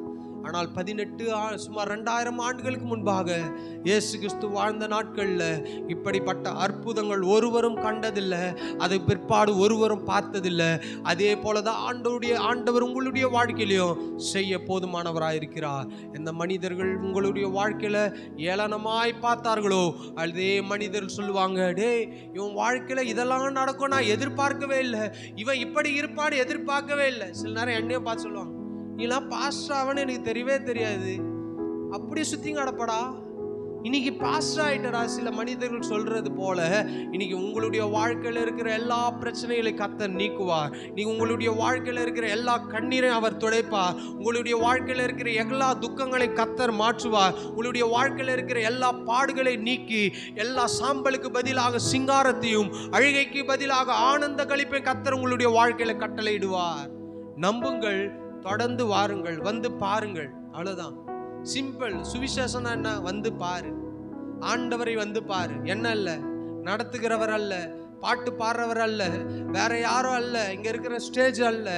ஆனால் 18 சுமார் 2000 ஆண்டுகளுக்கு முன்பாக இயேசு கிறிஸ்து வாழ்ந்த நாட்கள்ல இப்படிப்பட்ட அற்புதங்கள் ஒருவரும் கண்டதில்லை, அதை பிற்பாடு ஒருவரும் பார்த்ததில்லை. அதே போலதான் ஆண்டவர் உங்களுடைய வாழ்க்கையிலையும் செய்ய போதுமானவராயிருக்கிறார். எந்த மனிதர்கள் உங்களுடைய வாழ்க்கையில ஏளனமாய் பார்த்தார்களோ அதே மனிதர்கள் சொல்லுவாங்க, டே இவன் வாழ்க்கையில இதெல்லாம் நடக்கும் நான் எதிர்பார்க்கவே இல்லை, இவன் இப்படி இருப்பான்னு எதிர்பார்க்கவே இல்லை. சில நேரம் என்னையும் பார்த்து சொல்லுவாங்க, நீலாம் பாஸ்டர் ஆவன்னு எனக்கு தெரியவே தெரியாது, அப்படியே சுத்தி கடப்படா, இன்னைக்கு பாஸ்டர் ஆயிட்டடா. சில மனிதர்கள் சொல்றது போல இன்னைக்கு உங்களுடைய வாழ்க்கையில இருக்கிற எல்லா பிரச்சனைகளையும் கர்த்தர் நீக்குவார். நீங்க உங்களுடைய வாழ்க்கையில இருக்கிற எல்லா கண்ணீரையும் அவர் துடைப்பார். உங்களுடைய வாழ்க்கையில இருக்கிற எல்லா துக்கங்களை கர்த்தர் மாற்றுவார். உங்களுடைய வாழ்க்கையில இருக்கிற எல்லா பாடுகளை நீக்கி எல்லா சாம்பலுக்கு பதிலாக சிங்காரத்தையும் அழுகைக்கு பதிலாக ஆனந்த களிப்பை கர்த்தர் உங்களுடைய வாழ்க்கையில கட்டளையிடுவார். நம்புங்கள், தொடர்ந்து வாருங்கள், வந்து பாருங்கள், அவ்வளவுதான். சிம்பிள். சுவிசேஷம் என்ன? வந்து பாரு, ஆண்டவரை வந்து பாரு. என்ன அல்ல, நடத்துகிறவர் அல்ல, பாட்டு பாடுறவர் அல்ல, வேற யாரும் அல்ல, இங்க இருக்கிற ஸ்டேஜ் அல்ல,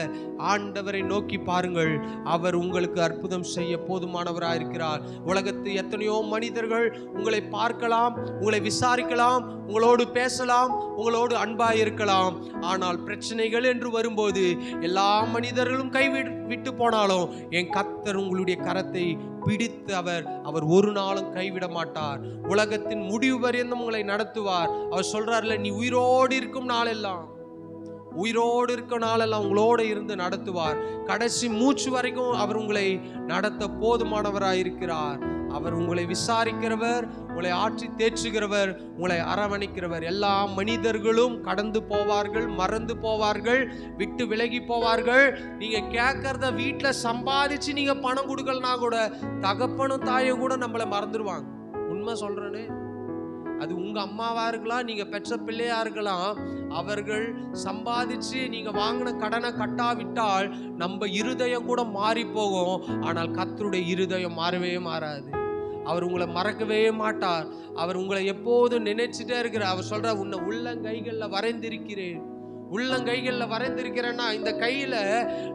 ஆண்டவரை நோக்கி பாருங்கள். அவர் உங்களுக்கு அற்புதம் செய்ய போதுமானவராயிருக்கிறார். உலகத்து எத்தனையோ மனிதர்கள் உங்களை பார்க்கலாம், உங்களை விசாரிக்கலாம், உங்களோடு பேசலாம், உங்களோடு அன்பாயிருக்கலாம். ஆனால் பிரச்சனைகள் என்று வரும்போது எல்லா மனிதர்களும் கைவிட்டு போனாலும் என் கர்த்தர் உங்களுடைய கரத்தை பிடித்து அவர் ஒரு நாளும் கைவிட மாட்டார். உலகத்தின் முடிவு பரியந்தம் உங்களை நடத்துவார். அவர் சொல்றாருல, நீ உயிரோடு இருக்கும் நாளெல்லாம் உங்களோட இருந்து நடத்துவார். கடைசி மூச்சு வரைக்கும் அவர் உங்களை நடத்த போதுமானவராயிருக்கிறார். அவர் உங்களை விசாரிக்கிறவர், உங்களை ஆற்றி தேற்றுகிறவர், உங்களை அரவணைக்கிறவர். எல்லா மனிதர்களும் கடந்து போவார்கள், மறந்து போவார்கள், விட்டு விலகி போவார்கள். நீங்க கேட்கறத வீட்டுல சம்பாதிச்சு நீங்க பணம் கொடுக்கலனா கூட தகப்பனும் தாயும் கூட நம்மளை மறந்துடுவாங்க. உண்மை சொல்றேன்னு. அது உங்க அம்மாவா இருக்கலாம், நீங்க பெற்ற பிள்ளையா இருக்கலாம். அவர்கள் சம்பாதிச்சு நீங்க வாங்கின கடனை கட்டாவிட்டால் நம்ம இருதயம் கூட மாறி போகும். ஆனால் கர்த்தருடைய இருதயம் மாறவே மாறாது. அவர் உங்களை மறக்கவே மாட்டார். அவர் உங்களை எப்போதும் நினைச்சிட்டே இருக்கிறார். அவர் சொல்ற, உன்னை உள்ளங்கைகள்ல வரைந்திருக்கிறேன். உள்ளங்கைகள்ல வரைந்திருக்கிறேன்னா, இந்த கையில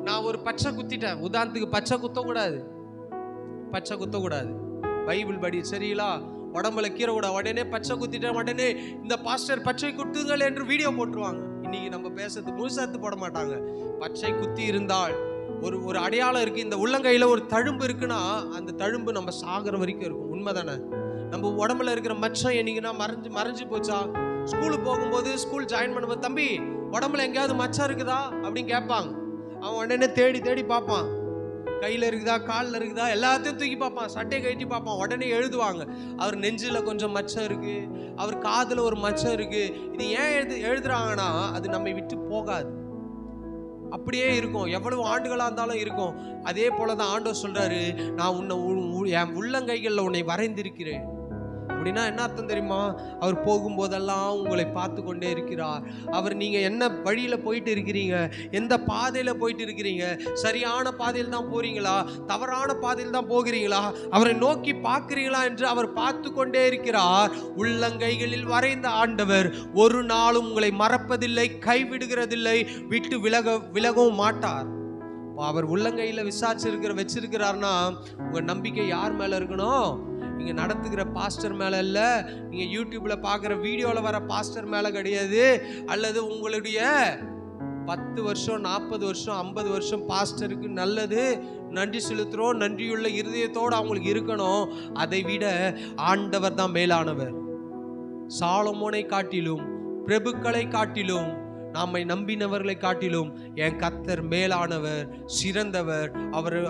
நான் ஒரு பச்சை குத்திட்டேன், உதாரணத்துக்கு பச்சை குத்தக்கூடாது, பைபிள் படி சரிங்களா? உடம்புல கீரை கூட உடனே பச்சை குத்திட்டேன், உடனே இந்த பாஸ்டர் பச்சை குத்துங்கள் என்று வீடியோ போட்டுருவாங்க. இன்னைக்கு நம்ம பேசுறது முழுசாத்து போட மாட்டாங்க. பச்சை குத்தி இருந்தால் ஒரு அடையாளம் இருக்கு. இந்த உள்ளங்கையில ஒரு தழும்பு இருக்குன்னா அந்த தழும்பு நம்ம சாகிற வரைக்கும் இருக்கும். உண்மைதானே? நம்ம உடம்புல இருக்கிற மச்சம் என்னைக்குன்னா மறைஞ்சு போச்சா? ஸ்கூலுக்கு போகும்போது, ஸ்கூல் ஜாயின் பண்ணும்போது, தம்பி உடம்புல எங்கேயாவது மச்சம் இருக்குதா அப்படின்னு கேட்பாங்க. அவன் உடனே தேடி பார்ப்பான், கையில் இருக்குதா, காலில் இருக்குதா, எல்லாத்தையும் தூக்கி பார்ப்பான், சட்டையை கட்டி பார்ப்பான். உடனே எழுதுவாங்க, அவர் நெஞ்சில் கொஞ்சம் மச்சம் இருக்கு, அவர் காதில் ஒரு மச்சம் இருக்கு. இது ஏன் எழுதுறாங்கன்னா, அது நம்மை விட்டு போகாது, அப்படியே இருக்கும், எவ்வளவு ஆண்டுகளா இருந்தாலும் இருக்கும். அதே போலதான் ஆண்டவர் சொல்றாரு, நான் உன்னை என் உள்ளங்கைகள்ல உன்னை வரைந்திருக்கிறேன். அப்படின்னா என்ன அர்த்தம் தெரியுமா? அவர் போகும்போதெல்லாம் உங்களை பார்த்து கொண்டே இருக்கிறார். அவர் நீங்க என்ன வழியில போயிட்டு இருக்கிறீங்க, எந்த பாதையில போயிட்டு இருக்கிறீங்க, சரியான பாதையில் தான் போறீங்களா, தவறான பாதையில் தான் போகிறீங்களா, அவரை நோக்கி பார்க்கிறீங்களா என்று அவர் பார்த்து கொண்டே இருக்கிறார். உள்ளங்கைகளில் வரைந்த ஆண்டவர் ஒரு நாளும் உங்களை மறப்பதில்லை, கைவிடுகிறதில்லை, விட்டு விலகவும் மாட்டார். அவர் உள்ளங்கையில வச்சிருக்கிறார்னா உங்க நம்பிக்கை யார் மேல இருக்கணும்? நீங்க நடத்துகிற பாஸ்டர் மேல இல்ல, நீங்க யூடியூப்ல பாக்குற வீடியோல வர பாஸ்டர் மேல கிடையாது, அல்லது உங்களுடைய 10 வருஷம் 40 வருஷம் 50 வருஷம் பாஸ்டருக்கு நல்லது நன்றி செலுத்துறோம், நன்றியுள்ள இருதயத்தோடு அவங்களுக்கு இருக்கணும். அதை விட ஆண்டவர் தான் மேலானவர். சாலமோனை காட்டிலும், பிரபுக்களை காட்டிலும், நம்மை நம்பினவர்களை காட்டிலும் என் கர்த்தர் மேலானவர், சிறந்தவர்.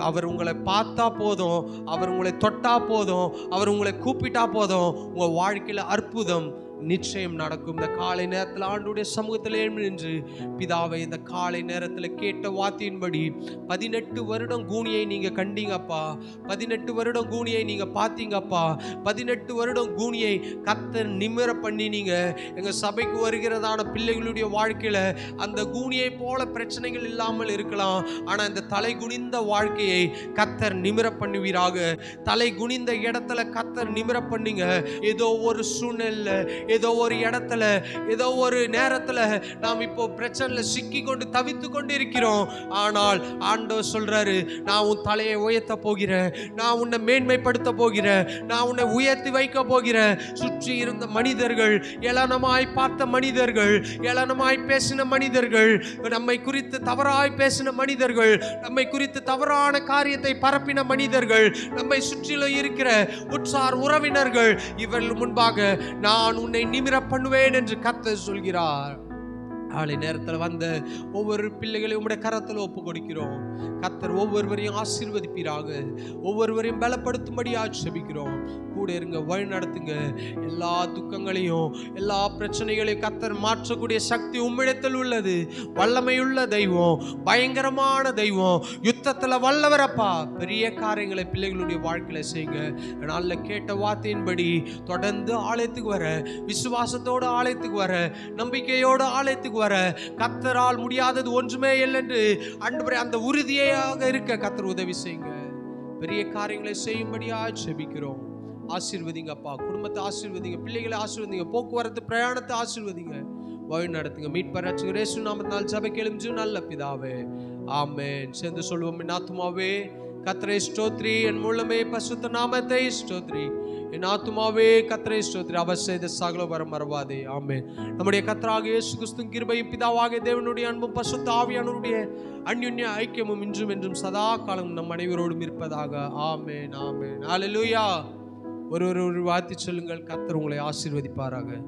அவர் உங்களை பார்த்தா போதும், அவர் உங்களை தொட்டா போதும், அவர் உங்களை கூப்பிட்டா போதும், உங்க வாழ்க்கையில அற்புதம் நிச்சயம் நடக்கும். இந்த காலை நேரத்தில் ஆண்டவருடைய சமூகத்தில் எழும்பி நின்று, பிதாவை, இந்த காலை நேரத்தில் கேட்ட வார்த்தையின்படி 18 வருடம் கூனியை நீங்க கண்டீங்கப்பா, 18 வருடம் கூனியை நீங்க பார்த்தீங்கப்பா, 18 வருடம் கூனியை கர்த்தர் நிமிர பண்ணினீங்க. எங்க சபைக்கு வருகிறதான பிள்ளைகளுடைய வாழ்க்கையில அந்த கூனியை போல பிரச்சனைகள் இல்லாமல் இருக்கலாம், ஆனா இந்த தலை குனிந்த வாழ்க்கையை கர்த்தர் நிமிர பண்ணுவீராக. தலை குனிந்த இடத்துல கர்த்தர் நிமிர பண்ணீங்க. ஏதோ ஒரு சூழ்நிலை, ஏதோ ஒரு இடத்துல, ஏதோ ஒரு நேரத்துல நாம் இப்போ பிரச்சனையில சிக்கி கொண்டு தவித்து கொண்டு இருக்கிறோம். ஆனால் ஆண்டவர் சொல்றாரு, நான் உன் தலையை உயர்த்த போகிறேன், நான் உன்னை மேன்மைப்படுத்த போகிறேன், நான் உன்னை உயர்த்தி வைக்க போகிறேன். சுற்றி இருந்த மனிதர்கள், ஏளனமாய் பார்த்த மனிதர்கள், ஏளனமாய் பேசின மனிதர்கள், நம்மை குறித்து தவறாய் பேசின மனிதர்கள், நம்மை குறித்து தவறான காரியத்தை பரப்பின மனிதர்கள், நம்மை சுற்றிலும் இருக்கிற உற்றார் உறவினர்கள், இவர்கள் முன்பாக நான் உன்னை நிமிர பண்ணுவேன் என்று கர்த்தர் சொல்கிறார். காலை நேரத்தில் வந்த ஒவ்வொரு பிள்ளைகளையும் உம்முடைய கரத்தில் ஒப்பு கொடுக்கிறோம். கர்த்தர் ஒவ்வொருவரையும் ஆசீர்வதிப்பீராக, ஒவ்வொருவரையும் பலப்படுத்தும்படியாக ஜெபிக்கிறோம். கூட இருங்க, வழி நடத்துங்க. எல்லா துக்கங்களையும், எல்லா பிரச்சனைகளையும் கர்த்தர் மாற்றக்கூடிய சக்தி உம்மிடத்தில் உள்ளது. வல்லமையுள்ள தெய்வம், பயங்கரமான தெய்வம், யுத்தத்தில் வல்லவரப்பா. பெரிய காரியங்களை பிள்ளைகளுடைய வாழ்க்கையில செய்யுங்க. நாளில் கேட்ட வார்த்தையின்படி தொடர்ந்து ஆலயத்துக்கு வர, விசுவாசத்தோடு ஆலயத்துக்கு வர, நம்பிக்கையோடு ஆலயத்துக்கு வர, கர்த்தரால் முடியாதது ஒன்றுமே இல்லை என்று ஆண்டவரே அந்த உறுதியாக இருக்க கர்த்தர் உதவி செய்யுங்க. பெரிய காரியங்களை செய்யும்படியா ஜெபிக்கிறோம். ஆசீர்வதிங்கப்பா, குடும்பத்தை ஆசீர்வதிங்க, பிள்ளைகளை ஆசீர்வதிங்க, போக்குவரத்து பிரயாணத்தை ஆசீர்வதிங்க, வழி நடத்துங்க. மீட்பர் ரட்சகர் இயேசு நாமத்தினால் ஜெப கேளும் நல்ல பிதாவே, ஆமென். சேர்ந்து சொல்வோம், என் ஆத்துமாவே கர்த்தரை ஸ்தோத்திரி, என் முழுமே பரிசுத்த நாமத்தை ஸ்தோத்திரி, என் ஆத்துமாவே கர்த்தரை ஸ்தோத்திரி, அவர் செய்த சகல வரம் மறவாதே. ஆமென். நம்முடைய கர்த்தராகிய இயேசு கிறிஸ்துவின் கிருபையும் பிதாவாகிய தேவனுடைய அன்பும் பரிசுத்த ஆவியானவருடைய அன்யோன்ய ஐக்கியமும் இன்றும் என்றும் சதா காலம் நம் அனைவரோடும் இருப்பதாக. ஆமென், ஆமென். ஹல்லேலூயா. ஒரு வார்த்தை சொல்லுங்கள். கர்த்தர் உங்களை ஆசீர்வதிப்பாராக.